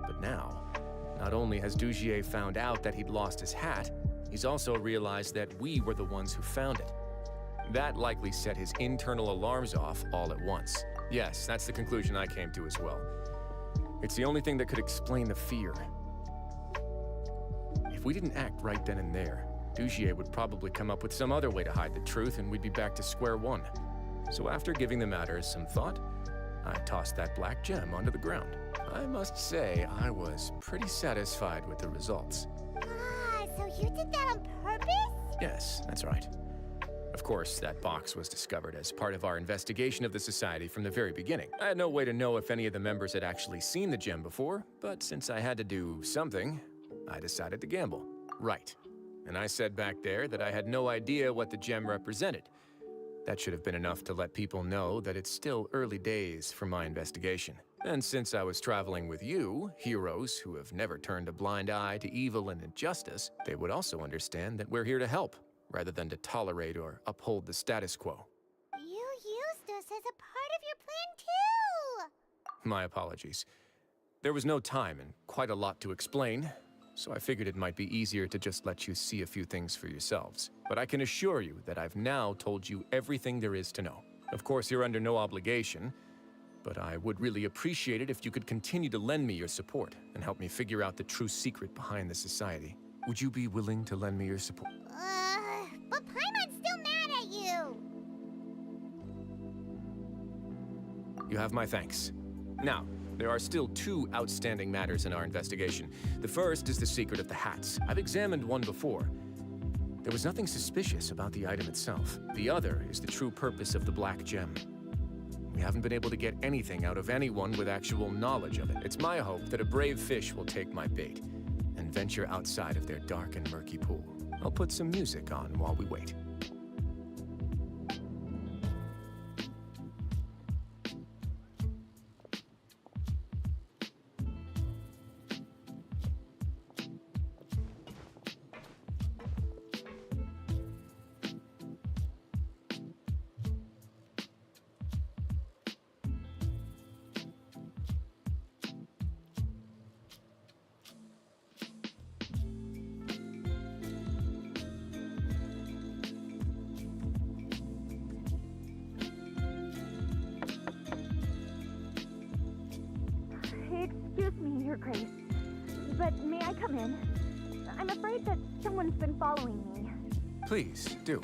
But now, not only has Dugier found out that he'd lost his hat, he's also realized that we were the ones who found it. That likely set his internal alarms off all at once. Yes, that's the conclusion I came to as well. It's the only thing that could explain the fear. If we didn't act right then and there, Dugier would probably come up with some other way to hide the truth and we'd be back to square one. So after giving the matter some thought, I tossed that black gem onto the ground. I must say, I was pretty satisfied with the results. Ah, so you did that on purpose? Yes, that's right. Of course, that box was discovered as part of our investigation of the society from the very beginning. I had no way to know if any of the members had actually seen the gem before, but since I had to do something, I decided to gamble. Right. And I said back there that I had no idea what the gem represented. That should have been enough to let people know that it's still early days for my investigation. And since I was traveling with you, heroes who have never turned a blind eye to evil and injustice, they would also understand that we're here to help, rather than to tolerate or uphold the status quo. You used us as a part of your plan too! My apologies. There was no time and quite a lot to explain, so I figured it might be easier to just let you see a few things for yourselves. But I can assure you that I've now told you everything there is to know. Of course, you're under no obligation, but I would really appreciate it if you could continue to lend me your support and help me figure out the true secret behind the society. Would you be willing to lend me your support? But Paimon's still mad at you! You have my thanks. Now, there are still two outstanding matters in our investigation. The first is the secret of the hats. I've examined one before. There was nothing suspicious about the item itself. The other is the true purpose of the black gem. We We haven't been able to get anything out of anyone with actual knowledge of it. It's my hope that a brave fish will take my bait and venture outside of their dark and murky pool. I'll put some music on while we wait. Excuse me, Your Grace, but may I come in? I'm afraid that someone's been following me. Please, do.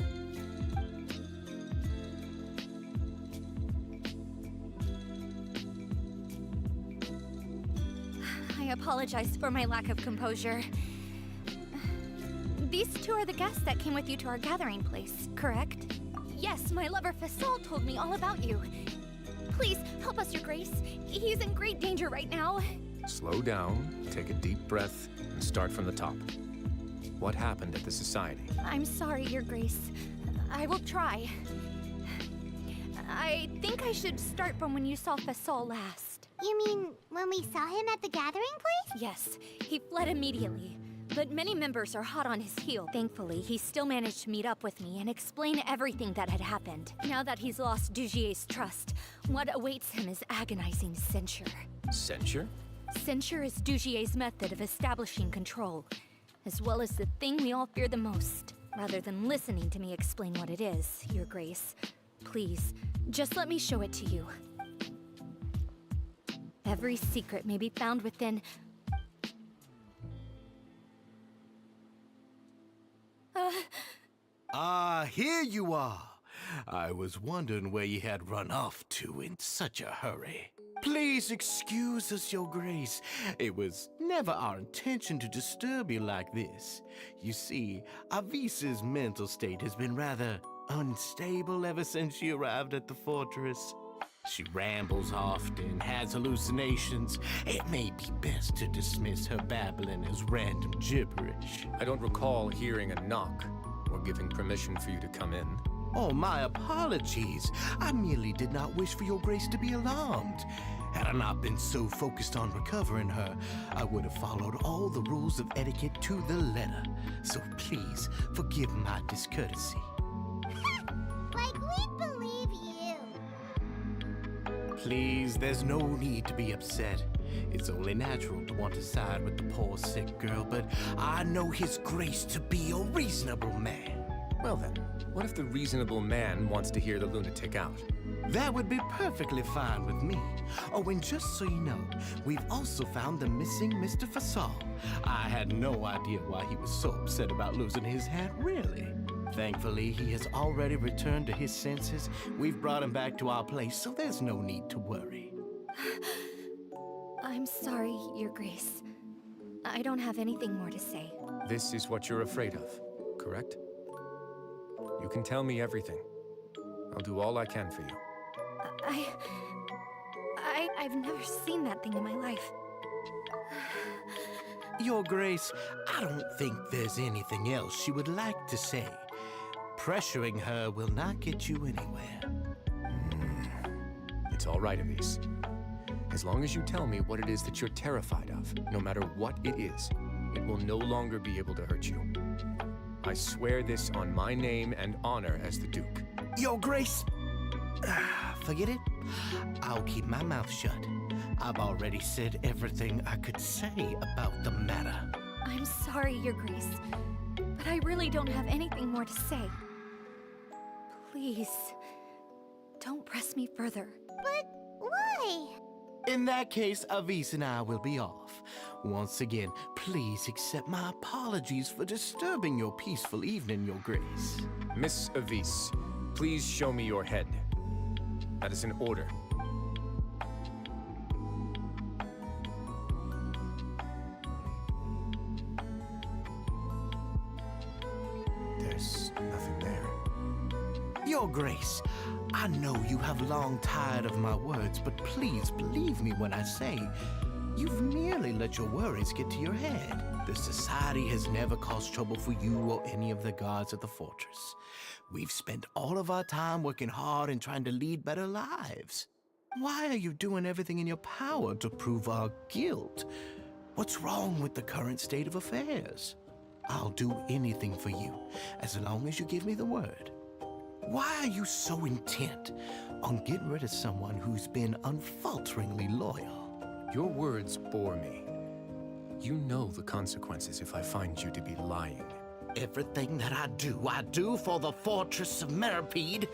I apologize for my lack of composure. These two are the guests that came with you to our gathering place, correct? Yes, my lover Fasol told me all about you. Please, help us, Your Grace. He's in great danger right now. Slow down, take a deep breath, and start from the top. What happened at the Society? I'm sorry, Your Grace. I will try. I think I should start from when you saw Fasol last. You mean when we saw him at the gathering place? Yes, he fled immediately. But many members are hot on his heel. Thankfully, he still managed to meet up with me and explain everything that had happened. Now that he's lost Dugier's trust, what awaits him is agonizing censure. Censure? Censure is Dugier's method of establishing control, as well as the thing we all fear the most. Rather than listening to me explain what it is, Your Grace, please, just let me show it to you. Every secret may be found within... Here you are. I was wondering where you had run off to in such a hurry. Please excuse us, Your Grace. It was never our intention to disturb you like this. You see, Avisa's mental state has been rather unstable ever since she arrived at the fortress. She rambles often, has hallucinations. It may be best to dismiss her babbling as random gibberish. I don't recall hearing a knock or giving permission for you to come in. Oh, my apologies. I merely did not wish for Your Grace to be alarmed. Had I not been so focused on recovering her, I would have followed all the rules of etiquette to the letter. So please, forgive my discourtesy. Like we believe you. Please, there's no need to be upset. It's only natural to want to side with the poor sick girl, but I know His Grace to be a reasonable man. Well then, what if the reasonable man wants to hear the lunatic out? That would be perfectly fine with me. Oh, and just so you know, we've also found the missing Mr. Fasol. I had no idea why he was so upset about losing his hat, really. Thankfully, he has already returned to his senses. We've brought him back to our place, so there's no need to worry. I'm sorry, Your Grace. I don't have anything more to say. This is what you're afraid of, correct? You can tell me everything. I'll do all I can for you. I've never seen that thing in my life. Your Grace, I don't think there's anything else she would like to say. Pressuring her will not get you anywhere. It's all right, Elise. As long as you tell me what it is that you're terrified of, no matter what it is, it will no longer be able to hurt you. I swear this on my name and honor as the Duke. Your Grace, forget it. I'll keep my mouth shut. I've already said everything I could say about the matter. I'm sorry, Your Grace, but I really don't have anything more to say. Please, don't press me further. But why? In that case, Avis and I will be off. Once again, please accept my apologies for disturbing your peaceful evening, Your Grace. Miss Avis, please show me your head. That is an order. There's nothing there. Your Grace, I know you have long tired of my words, but please believe me when I say you've merely let your worries get to your head. The Society has never caused trouble for you or any of the guards at the fortress. We've spent all of our time working hard and trying to lead better lives. Why are you doing everything in your power to prove our guilt? What's wrong with the current state of affairs? I'll do anything for you, as long as you give me the word. Why are you so intent on getting rid of someone who's been unfalteringly loyal? Your words bore me. You know the consequences if I find you to be lying. Everything that I do for the Fortress of Meripede.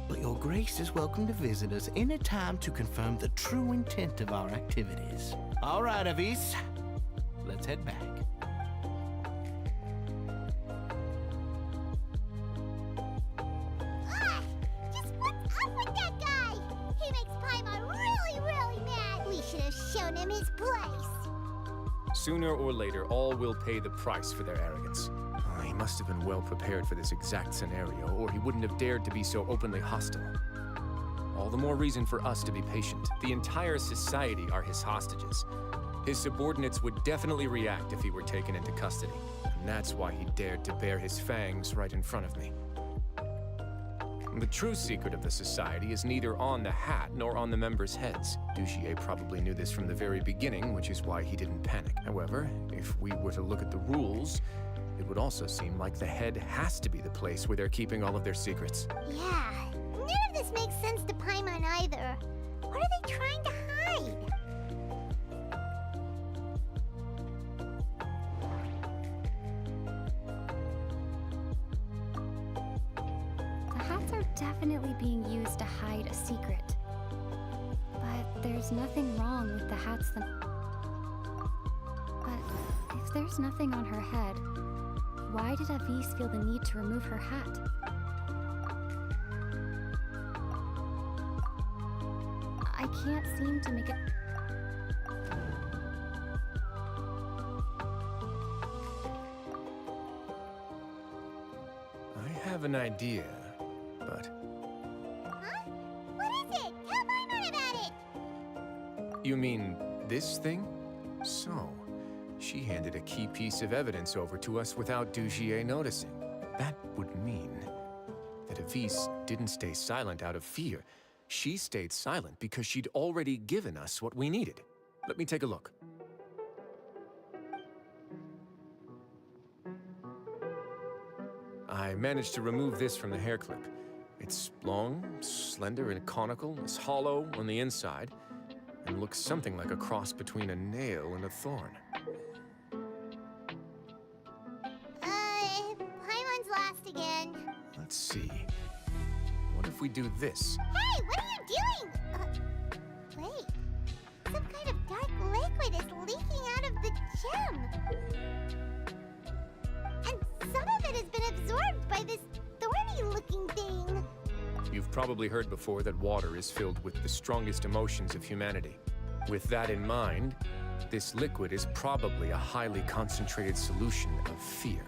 But your Grace is welcome to visit us any time to confirm the true intent of our activities. All right, Avis. Let's head back. Just what's up with that guy? He makes Paimon really, really mad. We should have shown him his place. Sooner or later, all will pay the price for their arrogance. He must have been well prepared for this exact scenario, or he wouldn't have dared to be so openly hostile. All the more reason for us to be patient. The entire society are his hostages. His subordinates would definitely react if he were taken into custody. And that's why he dared to bare his fangs right in front of me. The true secret of the Society is neither on the hat nor on the members' heads. Dugier probably knew this from the very beginning, which is why he didn't panic. However, if we were to look at the rules, it would also seem like the head has to be the place where they're keeping all of their secrets. Yeah, none of this makes sense to Paimon either. What are they trying to hide? The hats are definitely being used to hide a secret. But there's nothing wrong with the hats But if there's nothing on her head, why did Avis feel the need to remove her hat? I can't seem to make it... I have an idea, but... Huh? What is it? Tell Paimon about it! You mean this thing? So, she handed a key piece of evidence over to us without Dugier noticing. That would mean that Avis didn't stay silent out of fear. She stayed silent because she'd already given us what we needed. Let me take a look. I managed to remove this from the hair clip. It's long, slender, and conical. It's hollow on the inside, and looks something like a cross between a nail and a thorn. Paimon's lost again. Let's see. What if we do this? Hey, what are you doing? Wait. Some kind of dark liquid is leaking out of the gem. And some of it has been absorbed by this thorny-looking thing. You've probably heard before that water is filled with the strongest emotions of humanity. With that in mind, this liquid is probably a highly concentrated solution of fear.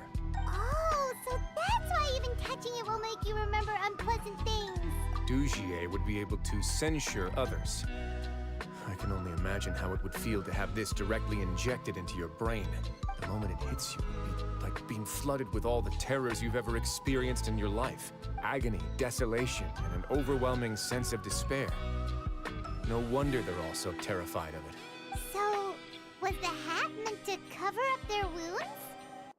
Oh, so that's why even touching it will make you remember unpleasant things. Dugier would be able to censure others. I can only imagine how it would feel to have this directly injected into your brain. The moment it hits you, it would be like being flooded with all the terrors you've ever experienced in your life. Agony, desolation, and an overwhelming sense of despair. No wonder they're all so terrified of it. So, was the hat meant to cover up their wounds?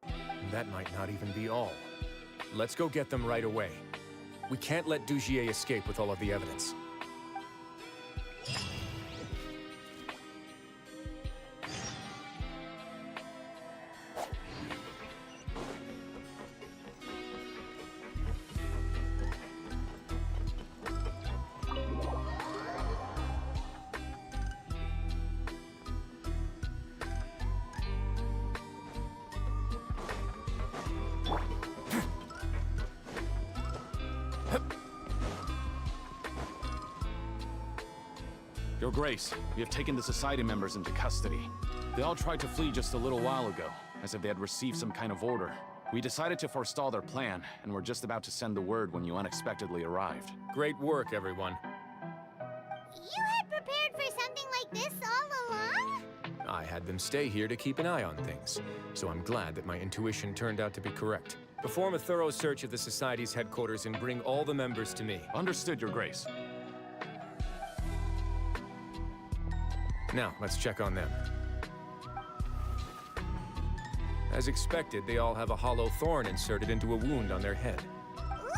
And that might not even be all. Let's go get them right away. We can't let Dugier escape with all of the evidence. Your Grace, we have taken the Society members into custody. They all tried to flee just a little while ago, as if they had received some kind of order. We decided to forestall their plan, and were just about to send the word when you unexpectedly arrived. Great work, everyone. You had prepared for something like this all along? I had them stay here to keep an eye on things, so I'm glad that my intuition turned out to be correct. Perform a thorough search of the Society's headquarters and bring all the members to me. Understood, Your Grace. Now, let's check on them. As expected, they all have a hollow thorn inserted into a wound on their head. Ooh!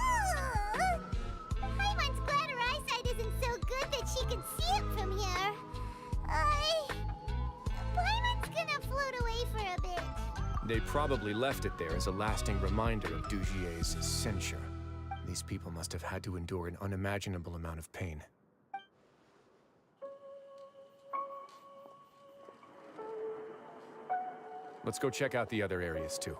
Paimon's glad her eyesight isn't so good that she can see it from here. Paimon's gonna float away for a bit. They probably left it there as a lasting reminder of Dugier's censure. These people must have had to endure an unimaginable amount of pain. Let's go check out the other areas, too.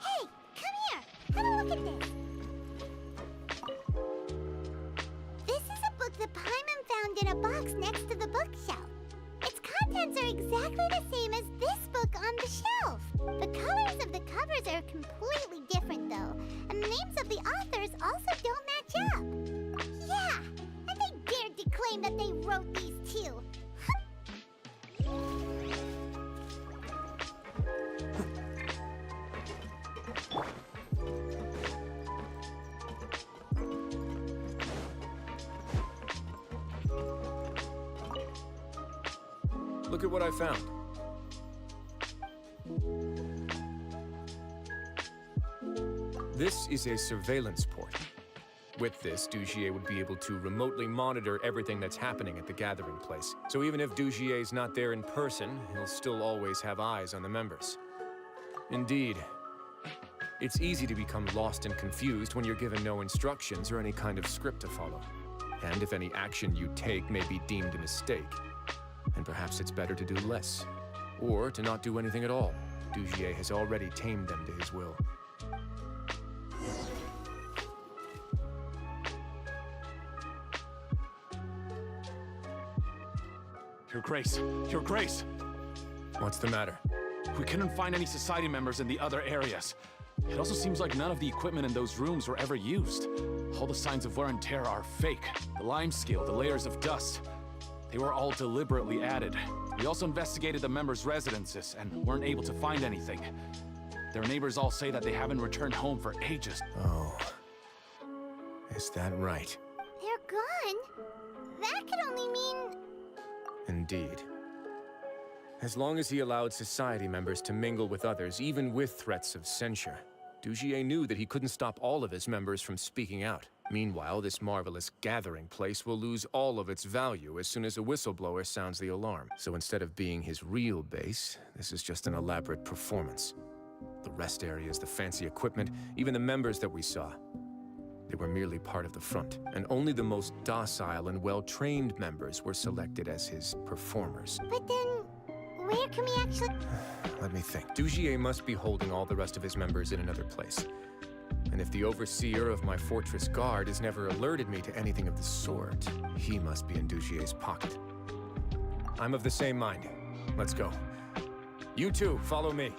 Hey, come here. Have a look at this. This is a book that Paimon found in a box next to the bookshelf. Its contents are exactly the same as this book on the shelf. The colors of the covers are completely different, though, and the names of the authors also don't match up. Yeah, and they dared to claim that they wrote these too. Look at what I found. This is a surveillance port. With this, Dugier would be able to remotely monitor everything that's happening at the gathering place. So even if Dugier's not there in person, he'll still always have eyes on the members. Indeed. It's easy to become lost and confused when you're given no instructions or any kind of script to follow. And if any action you take may be deemed a mistake. And perhaps it's better to do less. Or to not do anything at all. Dugier has already tamed them to his will. Your Grace! Your Grace! What's the matter? We couldn't find any Society members in the other areas. It also seems like none of the equipment in those rooms were ever used. All the signs of wear and tear are fake. The lime scale, the layers of dust. They were all deliberately added. We also investigated the members' residences and weren't able to find anything. Their neighbors all say that they haven't returned home for ages. Oh. Is that right? They're gone? That could only mean... Indeed. As long as he allowed Society members to mingle with others, even with threats of censure, Dugier knew that he couldn't stop all of his members from speaking out. Meanwhile, this marvelous gathering place will lose all of its value as soon as a whistleblower sounds the alarm. So instead of being his real base, this is just an elaborate performance. The rest areas, the fancy equipment, even the members that we saw. They were merely part of the front, and only the most docile and well-trained members were selected as his performers. But then, where can we actually... Let me think. Dugier must be holding all the rest of his members in another place. And if the overseer of my fortress guard has never alerted me to anything of the sort, he must be in Dugier's pocket. I'm of the same mind. Let's go. You two, follow me.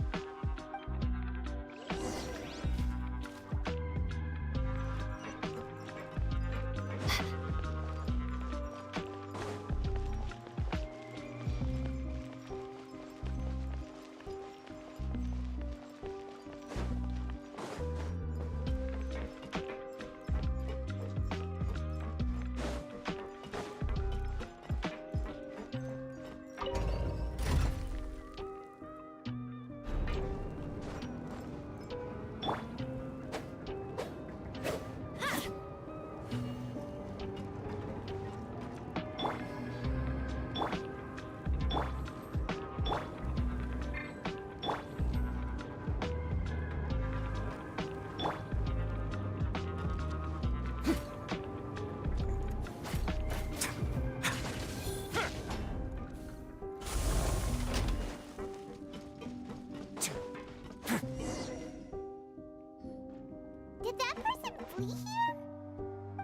flee here?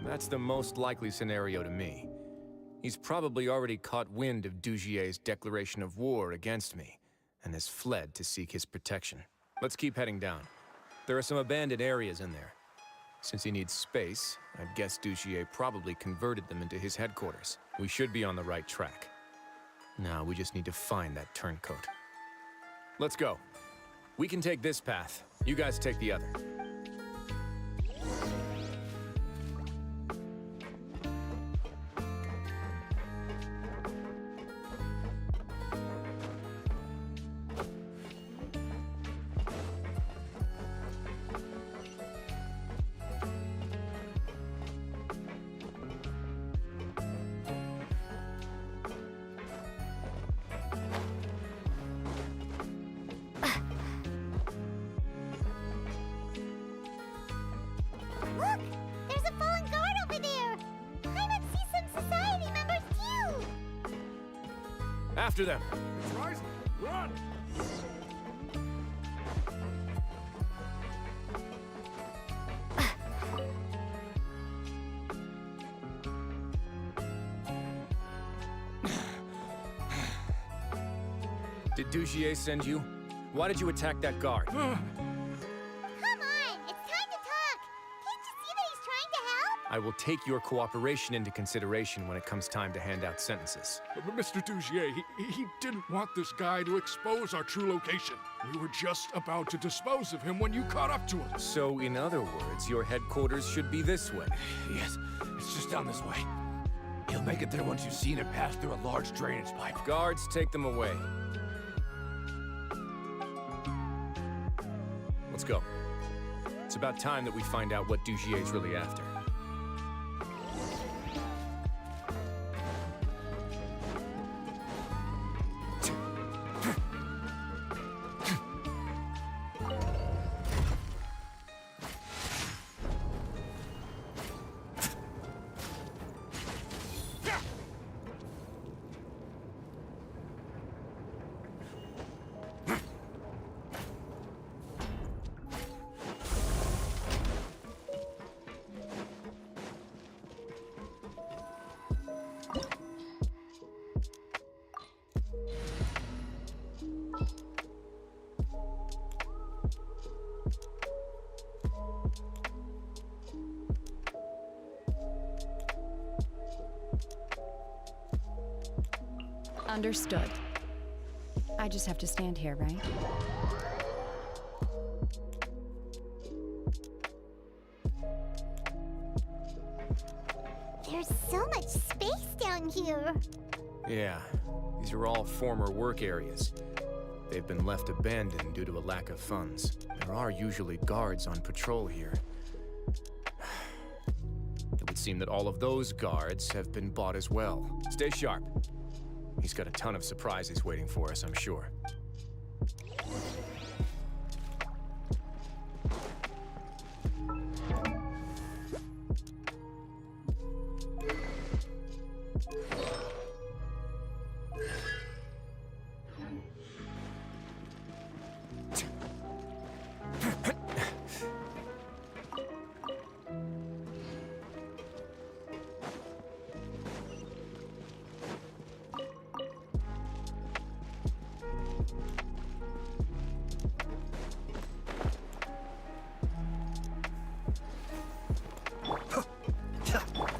That's the most likely scenario to me. He's probably already caught wind of Dugier's declaration of war against me, and has fled to seek his protection. Let's keep heading down. There are some abandoned areas in there. Since he needs space, I'd guess Dugier probably converted them into his headquarters. We should be on the right track. Now we just need to find that turncoat. Let's go. We can take this path. You guys take the other. Look! There's a fallen guard over there! I would see some society members too! After them! It's rising! Run! Did Dugier send you? Why did you attack that guard? Come on! It's time to talk! Can't you see that he's trying to help? I will take your cooperation into consideration when it comes time to hand out sentences. But Mr. Dugier, he didn't want this guy to expose our true location. We were just about to dispose of him when you caught up to us. So, in other words, your headquarters should be this way. Yes, it's just down this way. You'll make it there once you've seen it pass through a large drainage pipe. Guards, take them away. Let's go. It's about time that we find out what Dugier's really after. Understood. I just have to stand here, right? There's so much space down here. Yeah, these are all former work areas. They've been left abandoned due to a lack of funds. There are usually guards on patrol here. It would seem that all of those guards have been bought as well. Stay sharp. He's got a ton of surprises waiting for us, I'm sure.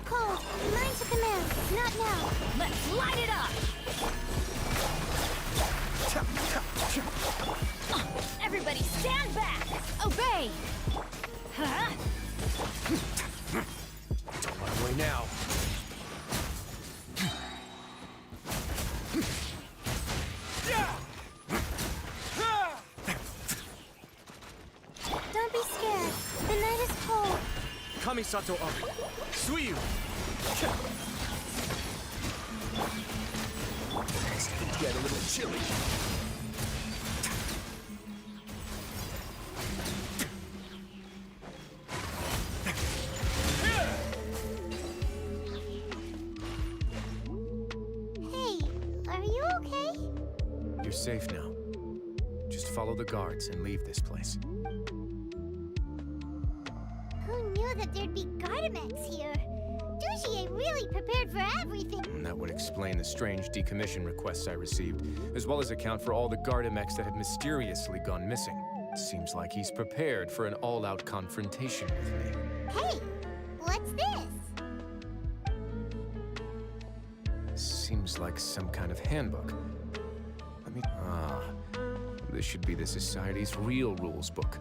Cold, line to command. Not now. Let's light it up! Everybody stand back! Obey! Huh? Don't run away now. Don't be scared. The night is cold. Kamisato Ari. Suiyu! It's gonna get a little chilly. Hey, are you okay? You're safe now. Just follow the guards and leave this place. Who knew that there'd be Gardamex here. Dugier really prepared for everything. And that would explain the strange decommission requests I received, as well as account for all the Gardamex that have mysteriously gone missing. Seems like he's prepared for an all-out confrontation with me. Hey, what's this? Seems like some kind of handbook. This should be the Society's real rules book.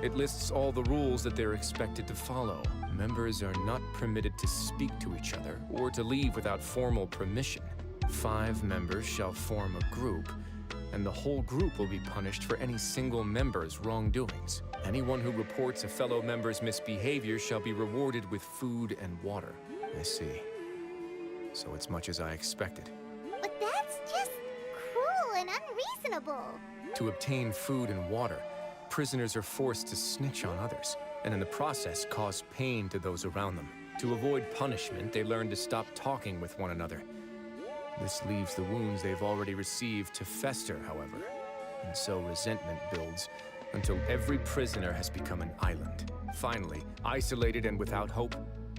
It lists all the rules that they're expected to follow. Members are not permitted to speak to each other or to leave without formal permission. 5 members shall form a group, and the whole group will be punished for any single member's wrongdoings. Anyone who reports a fellow member's misbehavior shall be rewarded with food and water. I see. So it's much as I expected. But that's just cruel and unreasonable. To obtain food and water, prisoners are forced to snitch on others, and in the process cause pain to those around them. To avoid punishment, they learn to stop talking with one another. This leaves the wounds they've already received to fester, however, and so resentment builds until every prisoner has become an island. Finally, isolated and without hope,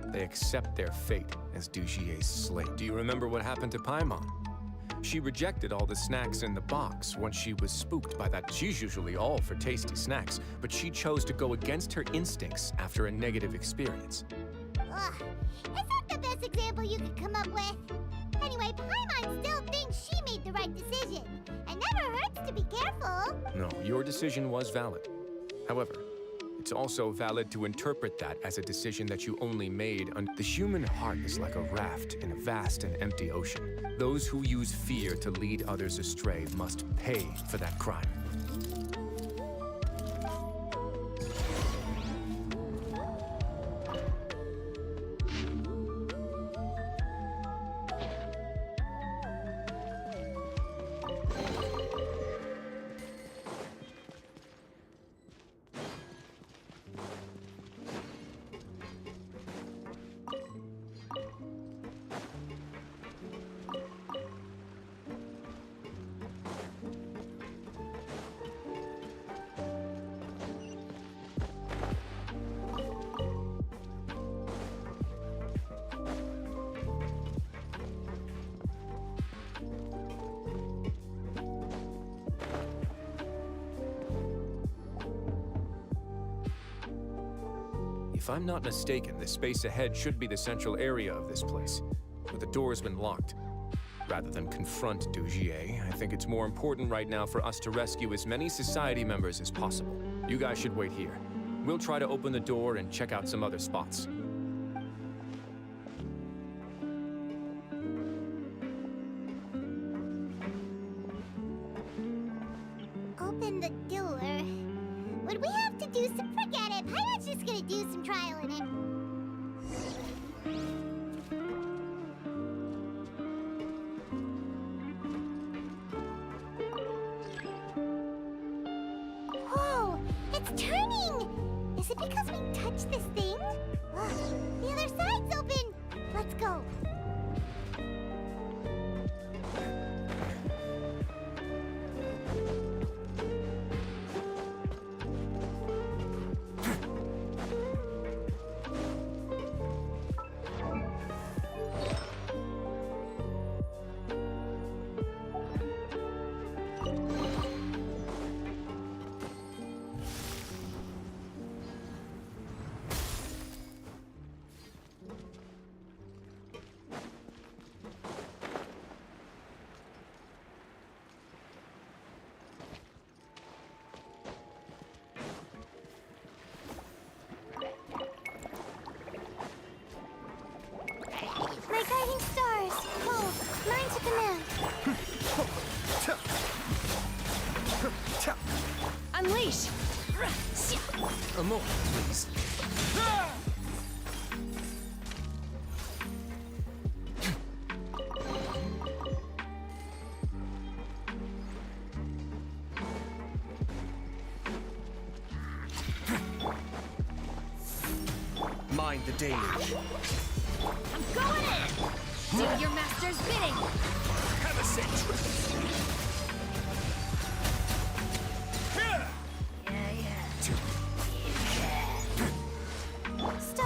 they accept their fate as Dugier's slave. Do you remember what happened to Paimon? She rejected all the snacks in the box once she was spooked by that. She's usually all for tasty snacks, but she chose to go against her instincts after a negative experience. Ugh, is that the best example you could come up with? Anyway, Paimon still thinks she made the right decision. It never hurts to be careful. No, your decision was valid. However, it's also valid to interpret that as a decision that you only made. The human heart is like a raft in a vast and empty ocean. Those who use fear to lead others astray must pay for that crime. If I'm not mistaken, the space ahead should be the central area of this place, but the door's been locked. Rather than confront Dugier, I think it's more important right now for us to rescue as many Society members as possible. You guys should wait here. We'll try to open the door and check out some other spots. Open the door. Would we have to do some... Forget it. Pirate's just gonna do some trial in it. Whoa! It's turning! Is it because we touched this thing? Ugh, the other side's open! Let's go. My guiding stars, hold, line to command. Unleash! A moment, please. Mind the deluge. I'm going in! Do your master's bidding! Have a seat! Stop!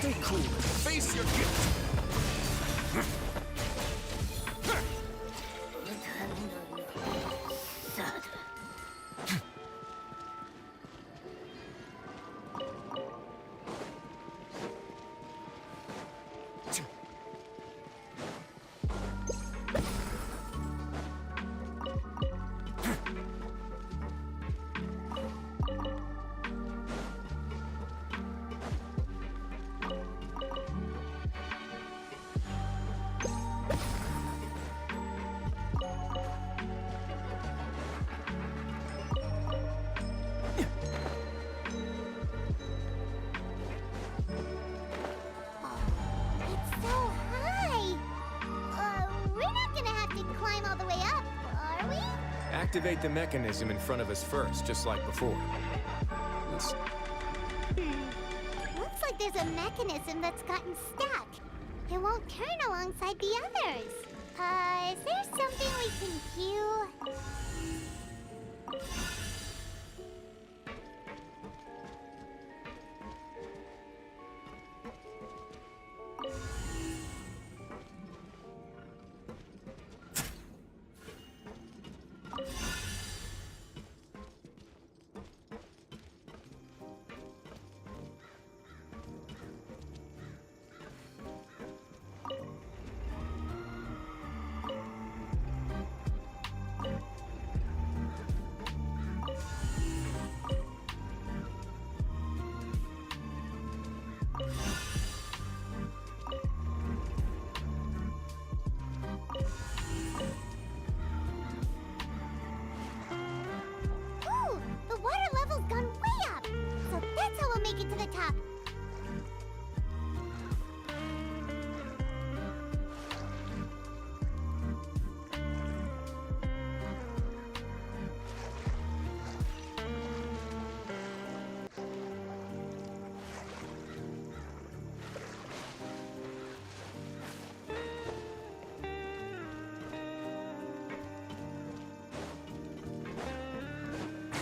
Stay cool and face your guilt. Activate the mechanism in front of us first, just like before. Looks like there's a mechanism that's gotten stuck. It won't turn alongside the others. Is there something we can do?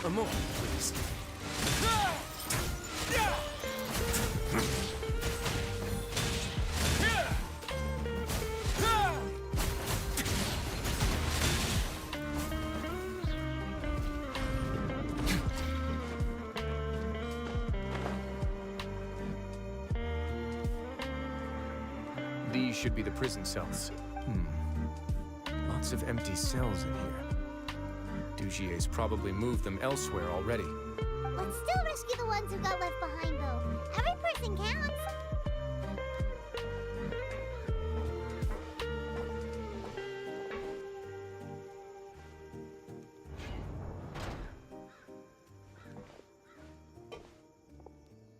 A moment, please. These should be the prison cells. Lots of empty cells in here. Dugier's probably moved them elsewhere already. Let's still rescue the ones who got left behind, though. Every person counts.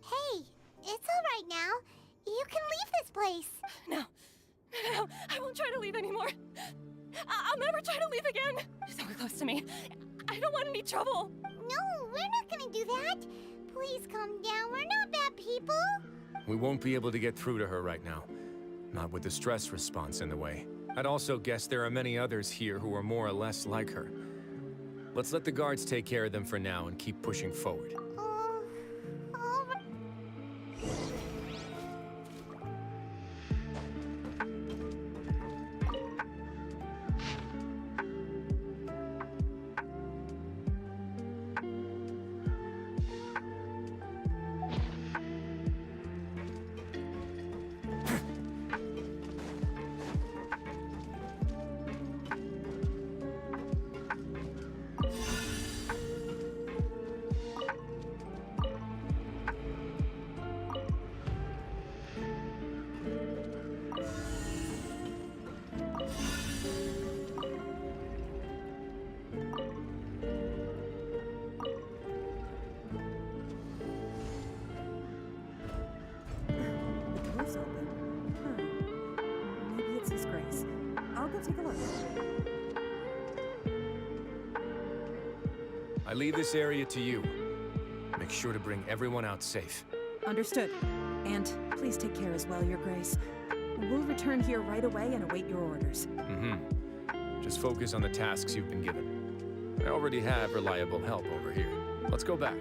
Hey, it's all right now. You can leave this place. No, I won't try to leave anymore. I'll never try to leave again. So close to me. I don't want any trouble. No, we're not gonna do that. Please calm down. We're not bad people. We won't be able to get through to her right now. Not with the stress response in the way. I'd also guess there are many others here who are more or less like her. Let's let the guards take care of them for now and keep pushing forward. All right. take a look. I leave this area to you. Make sure to bring everyone out safe. Understood. And please take care as well, Your Grace. We'll return here right away and await your orders. Just focus on the tasks you've been given. I already have reliable help over here. Let's go back.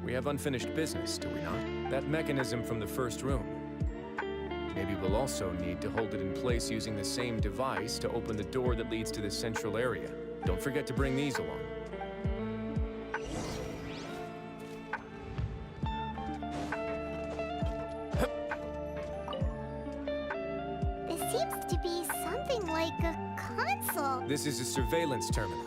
We have unfinished business, do we not? That mechanism from the first room. Maybe we'll also need to hold it in place using the same device to open the door that leads to the central area. Don't forget to bring these along. This seems to be something like a console. This is a surveillance terminal.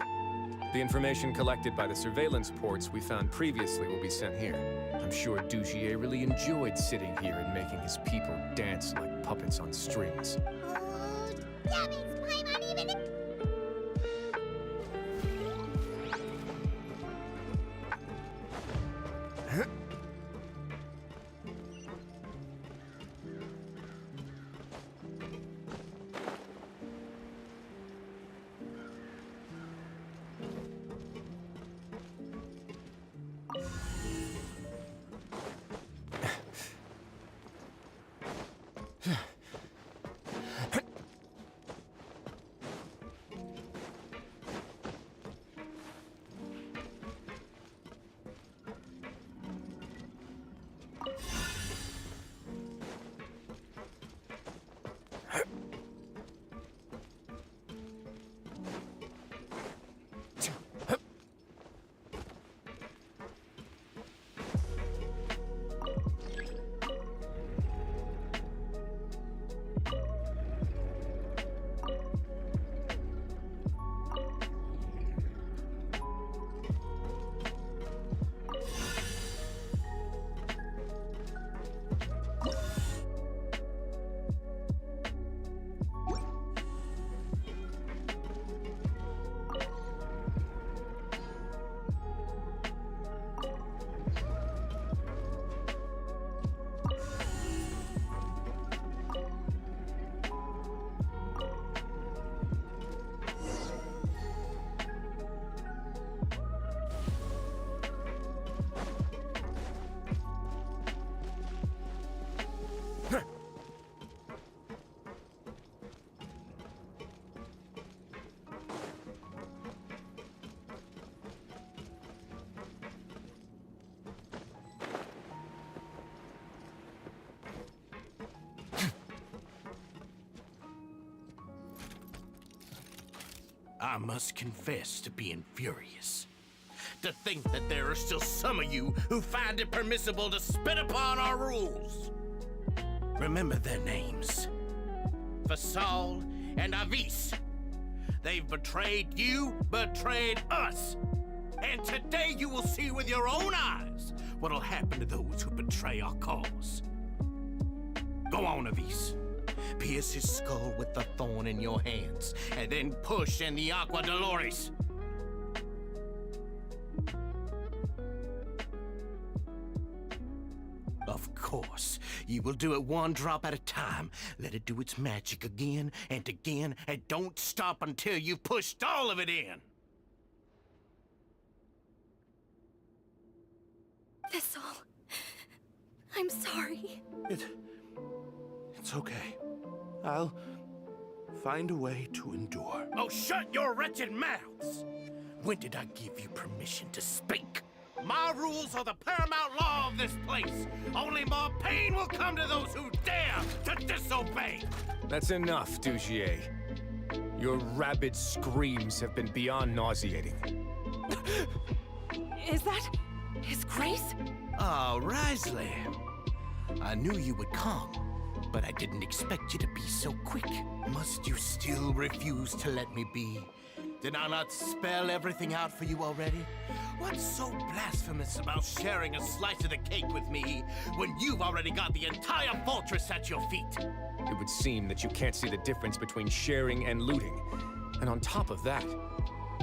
The information collected by the surveillance ports we found previously will be sent here. I'm sure Dugier really enjoyed sitting here and making his people dance like puppets on strings. Oh, damn it, Paimon even... I must confess to being furious. To think that there are still some of you who find it permissible to spit upon our rules. Remember their names. Fasal and Avis. They've betrayed you, betrayed us. And today you will see with your own eyes what'll happen to those who betray our cause. Go on, Avis. Pierce his skull with the thorn in your hands, and then push in the Aqua Dolores. Of course, you will do it one drop at a time. Let it do its magic again, and don't stop until you've pushed all of it in. Thistle, I'm sorry. It's okay. I'll find a way to endure. Oh, shut your wretched mouths! When did I give you permission to speak? My rules are the paramount law of this place. Only more pain will come to those who dare to disobey. That's enough, Dugier. Your rabid screams have been beyond nauseating. Is that His Grace? Oh, Wriothesley. I knew you would come, but I didn't expect you to be so quick. Must you still refuse to let me be? Did I not spell everything out for you already? What's so blasphemous about sharing a slice of the cake with me when you've already got the entire fortress at your feet? It would seem that you can't see the difference between sharing and looting. And on top of that,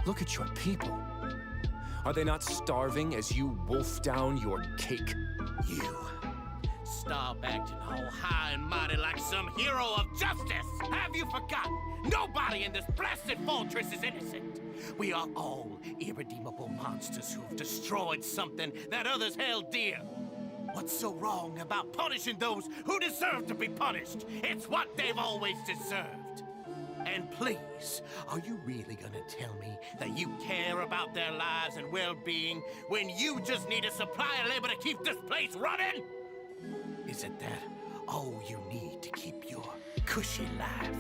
look at your people. Are they not starving as you wolf down your cake? You stop acting all high and mighty like some hero of justice! Have you forgotten? Nobody in this blasted fortress is innocent! We are all irredeemable monsters who have destroyed something that others held dear. What's so wrong about punishing those who deserve to be punished? It's what they've always deserved. And please, are you really gonna tell me that you care about their lives and well-being when you just need a supply of labor to keep this place running? Isn't that all you need to keep your cushy life?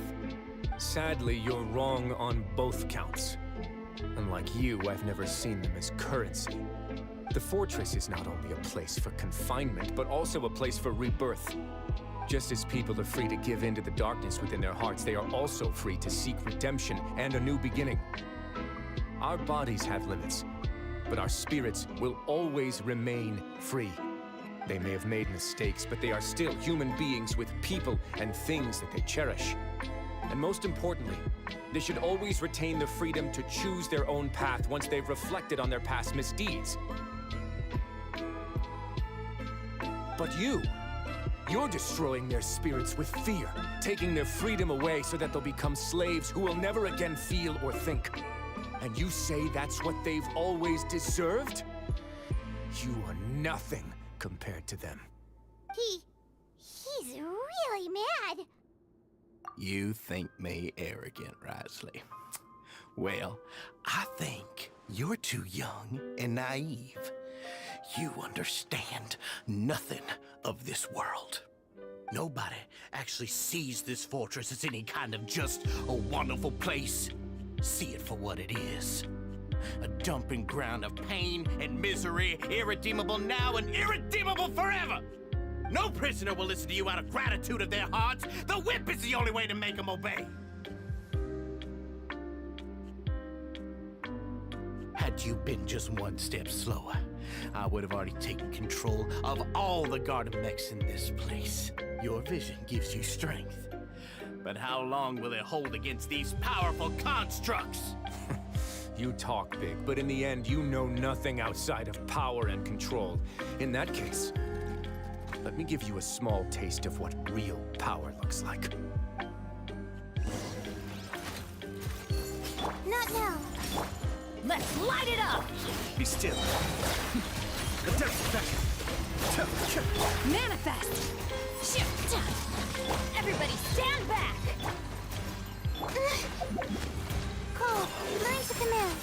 Sadly, you're wrong on both counts. Unlike you, I've never seen them as currency. The fortress is not only a place for confinement, but also a place for rebirth. Just as people are free to give in to the darkness within their hearts, they are also free to seek redemption and a new beginning. Our bodies have limits, but our spirits will always remain free. They may have made mistakes, but they are still human beings with people and things that they cherish. And most importantly, they should always retain the freedom to choose their own path once they've reflected on their past misdeeds. But you're destroying their spirits with fear, taking their freedom away so that they'll become slaves who will never again feel or think. And you say that's what they've always deserved? You are nothing compared to them. He's really mad. You think me arrogant, Wriothesley? Well, I think you're too young and naive. You understand nothing of this world. Nobody actually sees this fortress as any kind of just a wonderful place. See it for what it is. A dumping ground of pain and misery, irredeemable now and irredeemable forever. No prisoner will listen to you out of gratitude of their hearts. The whip is the only way to make them obey. Had you been just one step slower, I would have already taken control of all the garden mechs in this place. Your vision gives you strength. But how long will it hold against these powerful constructs? You talk big, but in the end, you know nothing outside of power and control. In that case, let me give you a small taste of what real power looks like. Not now. Let's light it up! Be still. Manifest! Everybody stand back! Cole, learn to command.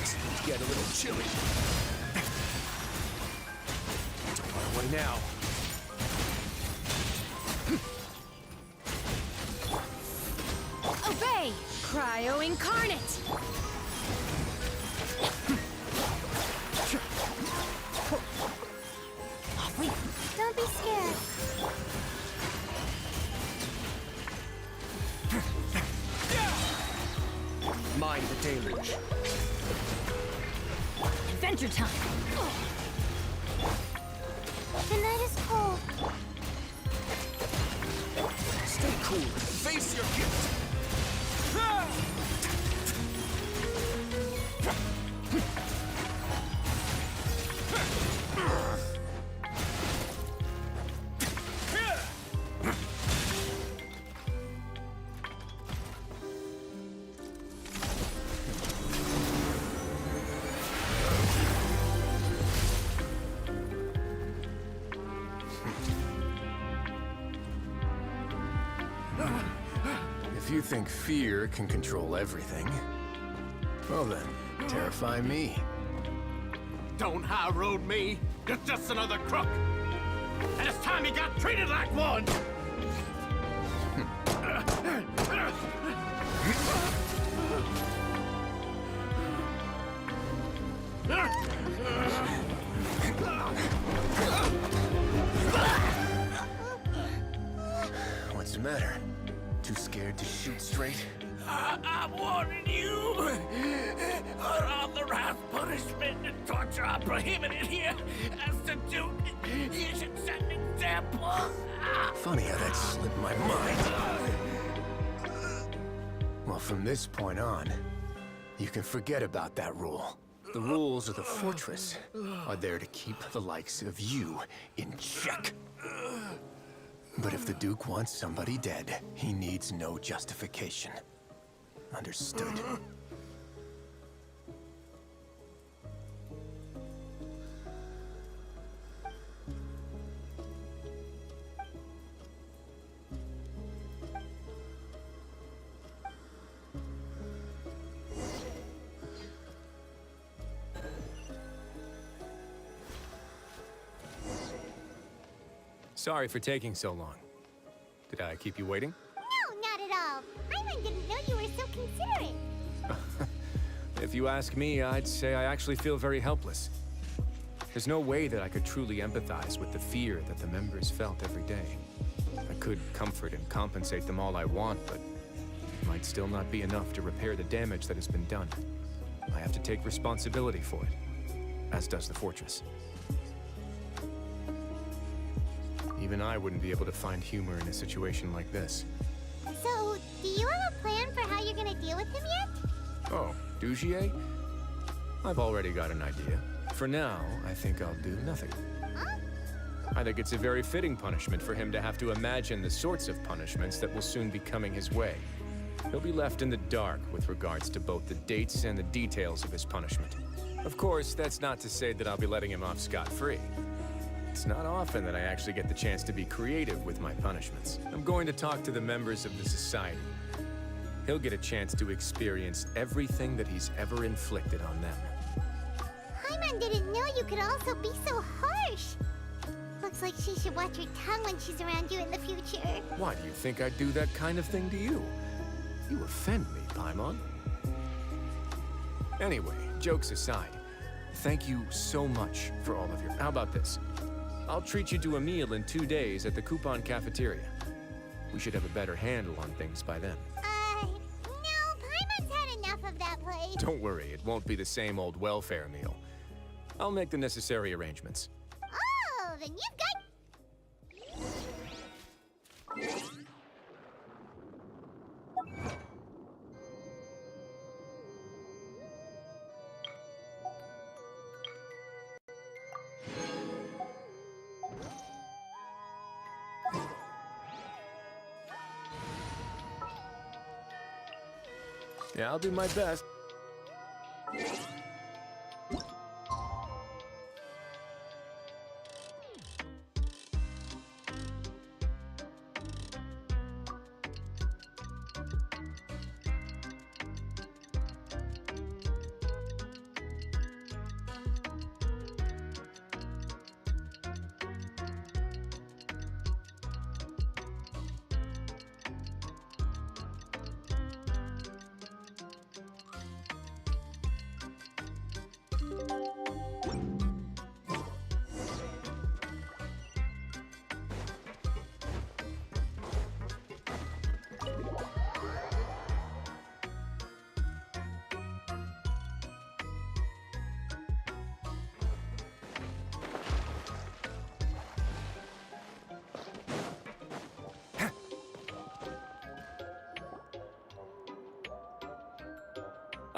Things get a little chilly. Don't run away now. Obey! Cryo Incarnate! Don't be scared. Mind the deluge. Adventure time! The night is cold. Stay cool and face your gift. If you think fear can control everything, well then, terrify me. Don't high road me. You're just another crook. And it's time you got treated like one. What's the matter? Too scared to shoot straight? I'm warning you. Unauthorized punishment and torture are prohibited here. As the Duke, you should set an example. Funny how that slipped my mind. Well, from this point on, you can forget about that rule. The rules of the fortress are there to keep the likes of you in check. But if the Duke wants somebody dead, he needs no justification. Understood. Sorry for taking so long. Did I keep you waiting? No, not at all. Paimon didn't know you were so considerate. If you ask me, I'd say I actually feel very helpless. There's no way that I could truly empathize with the fear that the members felt every day. I could comfort and compensate them all I want, but it might still not be enough to repair the damage that has been done. I have to take responsibility for it, as does the fortress. Even I wouldn't be able to find humor in a situation like this. So, do you have a plan for how you're gonna deal with him yet? Oh, Dugier? I've already got an idea. For now, I think I'll do nothing. Huh? I think it's a very fitting punishment for him to have to imagine the sorts of punishments that will soon be coming his way. He'll be left in the dark with regards to both the dates and the details of his punishment. Of course, that's not to say that I'll be letting him off scot-free. It's not often that I actually get the chance to be creative with my punishments. I'm going to talk to the members of the society. He'll get a chance to experience everything that he's ever inflicted on them. Paimon didn't know you could also be so harsh. Looks like she should watch her tongue when she's around you in the future. Why do you think I'd do that kind of thing to you? You offend me, Paimon. Anyway, jokes aside, thank you so much for all of your... How about this? I'll treat you to a meal in 2 days at the Coupon Cafeteria. We should have a better handle on things by then. No, Paimon's had enough of that place. Don't worry, it won't be the same old welfare meal. I'll make the necessary arrangements. Oh, then you've got... Yeah, I'll do my best.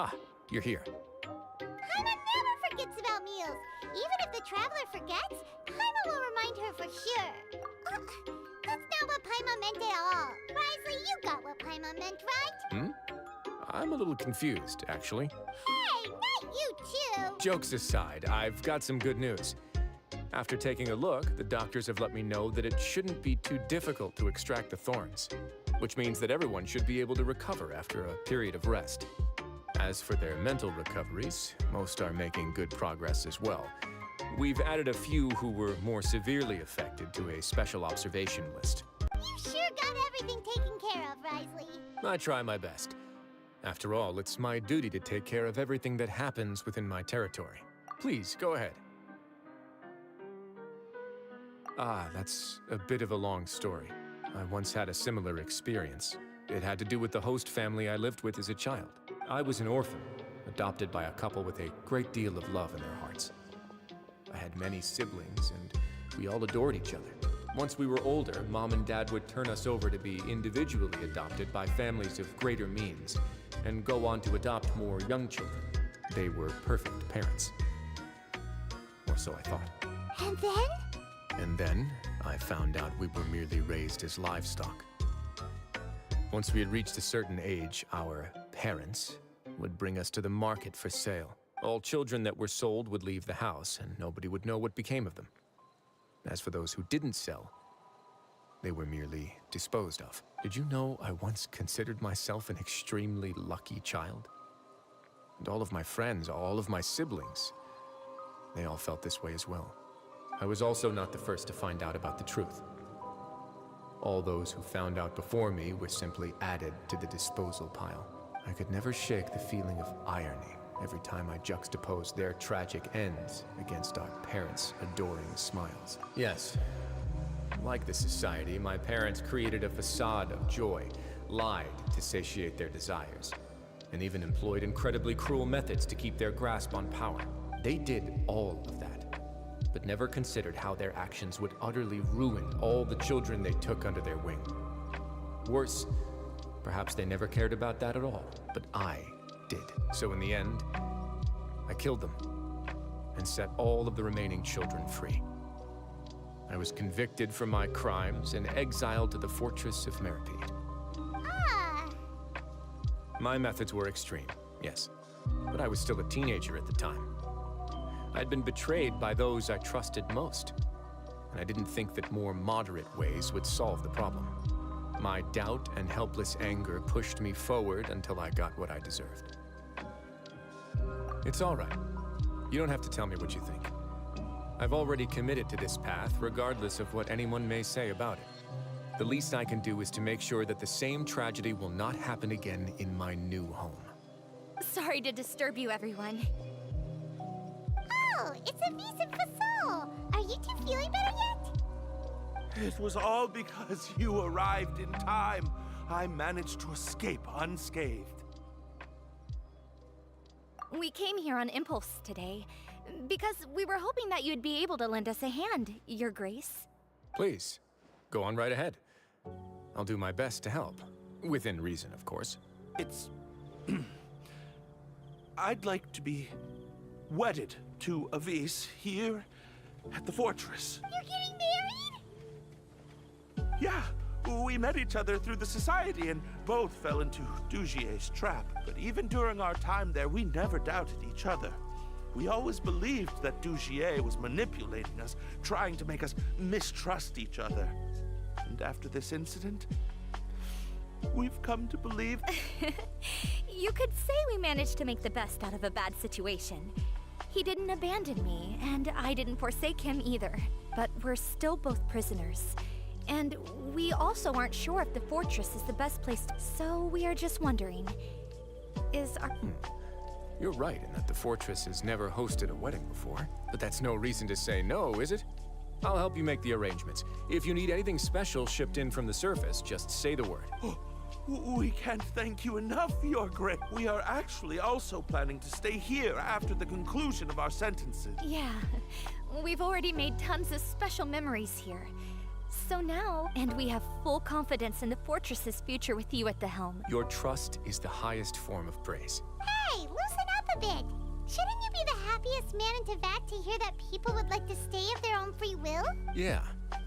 Ah, you're here. Paimon never forgets about meals. Even if the traveler forgets, Paimon will remind her for sure. That's not what Paimon meant at all. Wriothesley, you got what Paimon meant, right? I'm a little confused, actually. Hey, not you too! Jokes aside, I've got some good news. After taking a look, the doctors have let me know that it shouldn't be too difficult to extract the thorns, which means that everyone should be able to recover after a period of rest. As for their mental recoveries, most are making good progress as well. We've added a few who were more severely affected to a special observation list. You sure got everything taken care of, Wriothesley. I try my best. After all, it's my duty to take care of everything that happens within my territory. Please, go ahead. Ah, that's a bit of a long story. I once had a similar experience. It had to do with the host family I lived with as a child. I was an orphan, adopted by a couple with a great deal of love in their hearts. I had many siblings, and we all adored each other. Once we were older, Mom and Dad would turn us over to be individually adopted by families of greater means, and go on to adopt more young children. They were perfect parents. Or so I thought. And then? And then, I found out we were merely raised as livestock. Once we had reached a certain age, our parents would bring us to the market for sale. All children that were sold would leave the house, and nobody would know what became of them. As for those who didn't sell, they were merely disposed of. Did you know I once considered myself an extremely lucky child? And all of my friends, all of my siblings, they all felt this way as well. I was also not the first to find out about the truth. All those who found out before me were simply added to the disposal pile. I could never shake the feeling of irony every time I juxtaposed their tragic ends against our parents' adoring smiles. Yes, like the society, my parents created a facade of joy, lied to satiate their desires, and even employed incredibly cruel methods to keep their grasp on power. They did all of that, but never considered how their actions would utterly ruin all the children they took under their wing. Worse, perhaps they never cared about that at all, but I did. So in the end, I killed them and set all of the remaining children free. I was convicted for my crimes and exiled to the fortress of Meripede. Ah! My methods were extreme, yes, but I was still a teenager at the time. I'd been betrayed by those I trusted most, and I didn't think that more moderate ways would solve the problem. My doubt and helpless anger pushed me forward until I got what I deserved. It's all right. You don't have to tell me what you think. I've already committed to this path, regardless of what anyone may say about it. The least I can do is to make sure that the same tragedy will not happen again in my new home. Sorry to disturb you, everyone. Oh, it's a vis and fasol. Are you two feeling better yet? It was all because you arrived in time. I managed to escape unscathed. We came here on impulse today, because we were hoping that you'd be able to lend us a hand, Your Grace. Please, go on right ahead. I'll do my best to help. Within reason, of course. It's... I'd like to be wedded to Avis here at the fortress. You're getting married? Yeah, we met each other through the society and both fell into Dugier's trap. But even during our time there, we never doubted each other. We always believed that Dugier was manipulating us, trying to make us mistrust each other. And after this incident, we've come to believe... You could say we managed to make the best out of a bad situation. He didn't abandon me, and I didn't forsake him either. But we're still both prisoners. And we also aren't sure if the fortress is the best place to... So we are just wondering, is our... You're right in that the fortress has never hosted a wedding before. But that's no reason to say no, is it? I'll help you make the arrangements. If you need anything special shipped in from the surface, just say the word. We can't thank you enough, Your Grace. We are actually also planning to stay here after the conclusion of our sentences. Yeah, we've already made tons of special memories here. So now, and we have full confidence in the fortress's future with you at the helm. Your trust is the highest form of praise. Hey, loosen up a bit. Shouldn't you be the happiest man in Teyvat to hear that people would like to stay of their own free will? Yeah,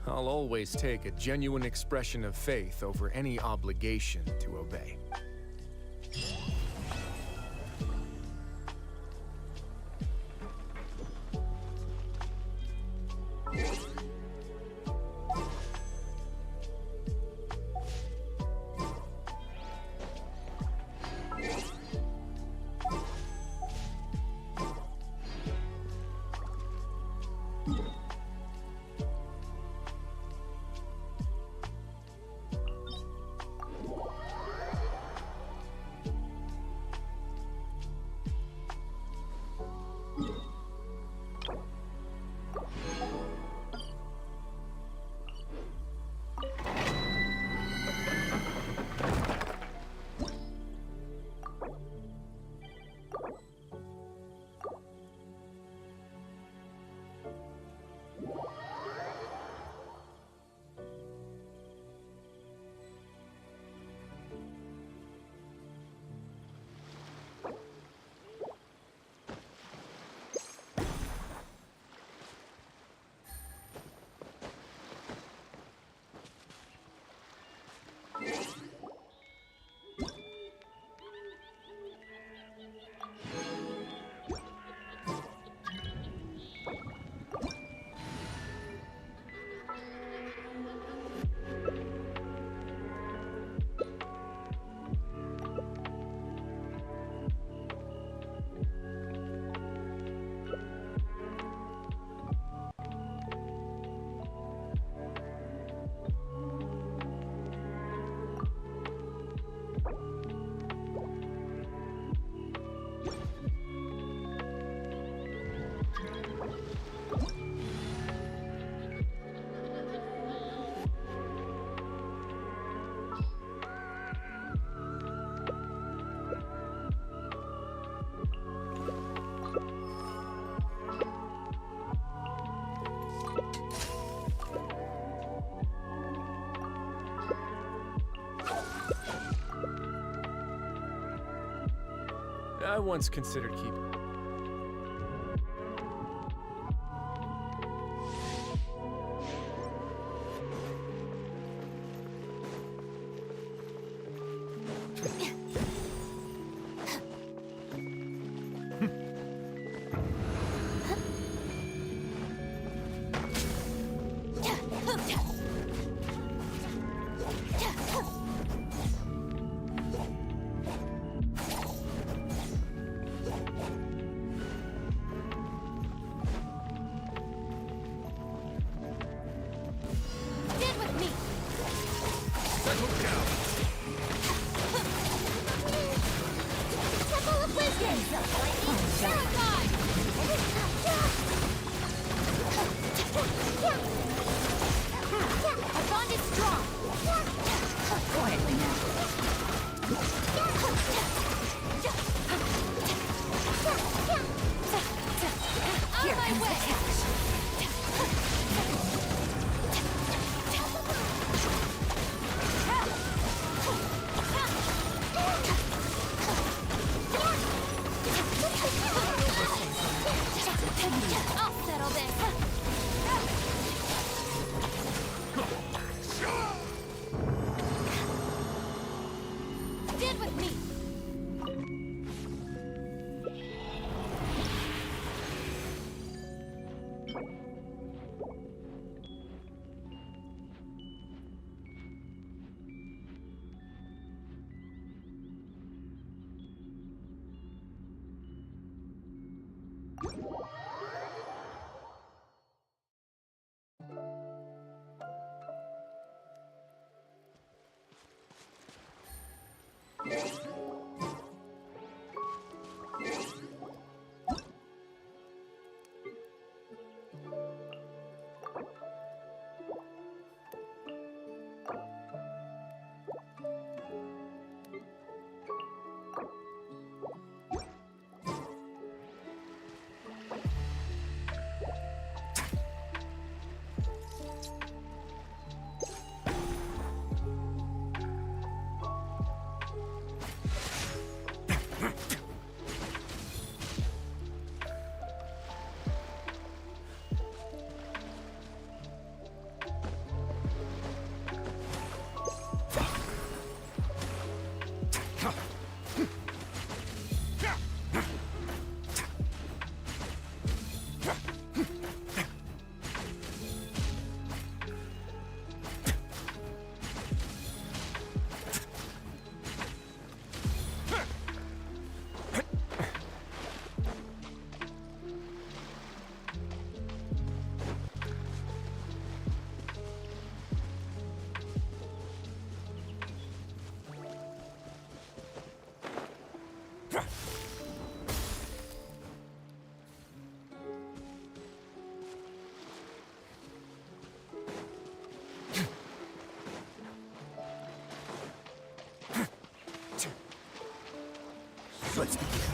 I'll always take a genuine expression of faith over any obligation to obey. I once considered keeping. Let's begin.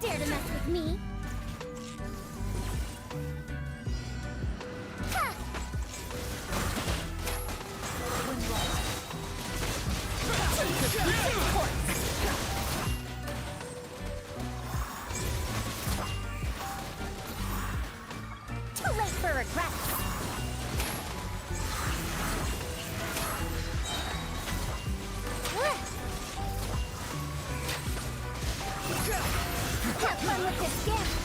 Dare to mess with me? Ha! Too late for regrets. Have fun with this gift.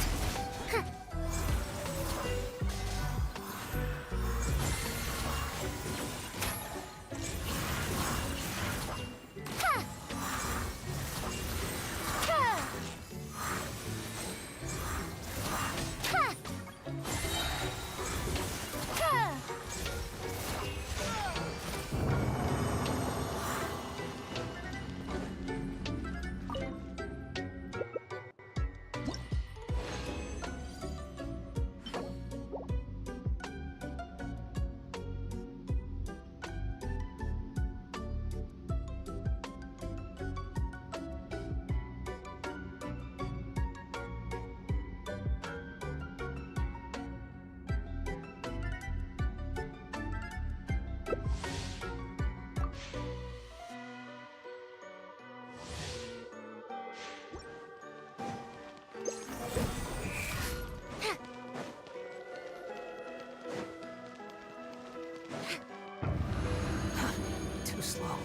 Too slow.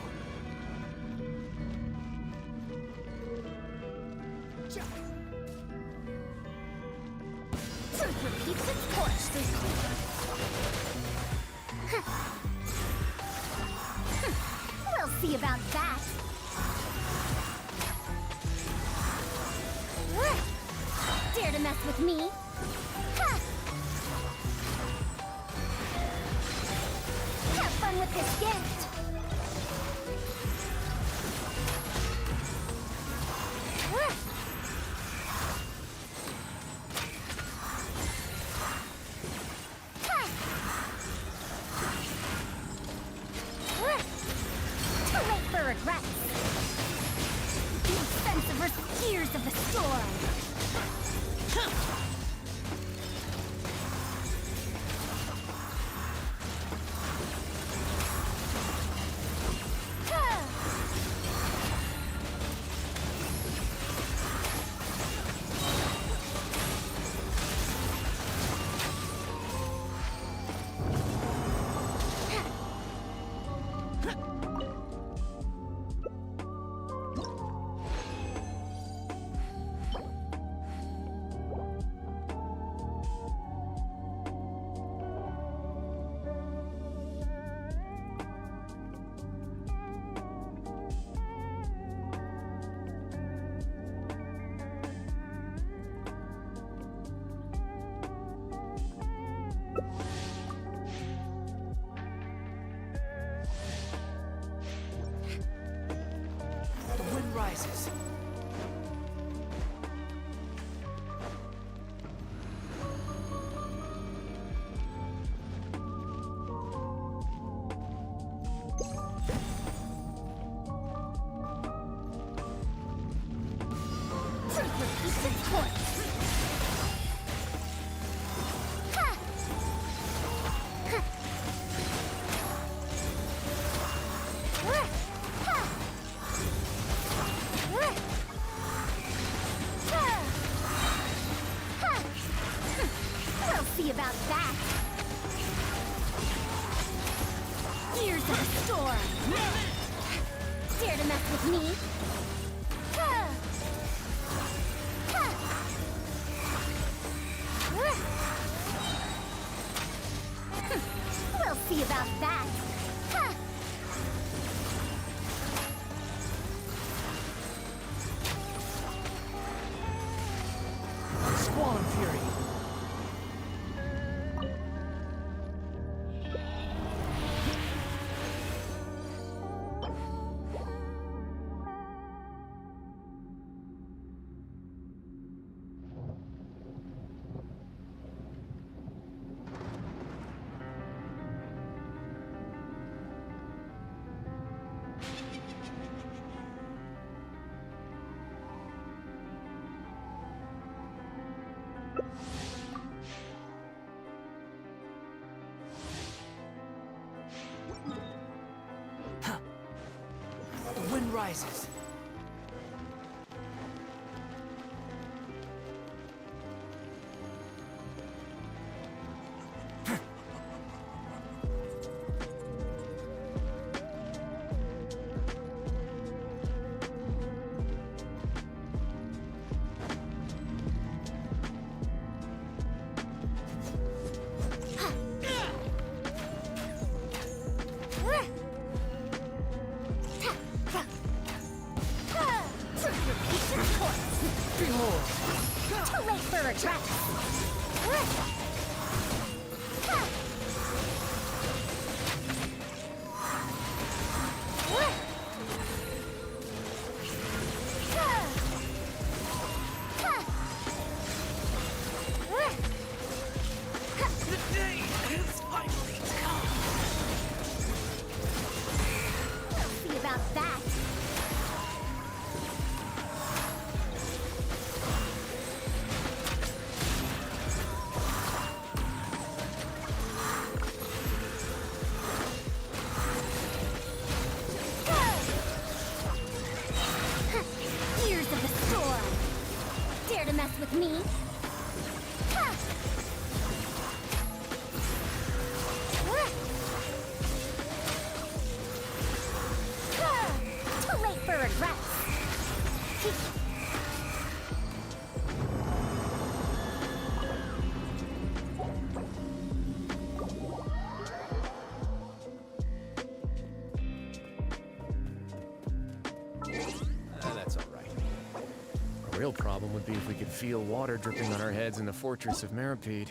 Truth repeats its course. Stay clear. We'll see about that. Dare to mess with me? Ha! Have fun with this gift. Too late for regrets. The offensive versus tears of the storm. The wind rises. Truth repeats its course. Ha! Ha! Ha! We'll see about that. Years of a storm. Dare to mess with me? We'll see about that. Squall and fury. The wind rises. Too late for a trap. The day has finally come. We'll see about that. Years of the storm. Dare to mess with me? Ha! Too late for regrets. That's all right. The real problem would be if we could feel water dripping on our heads in the Fortress of Meripede.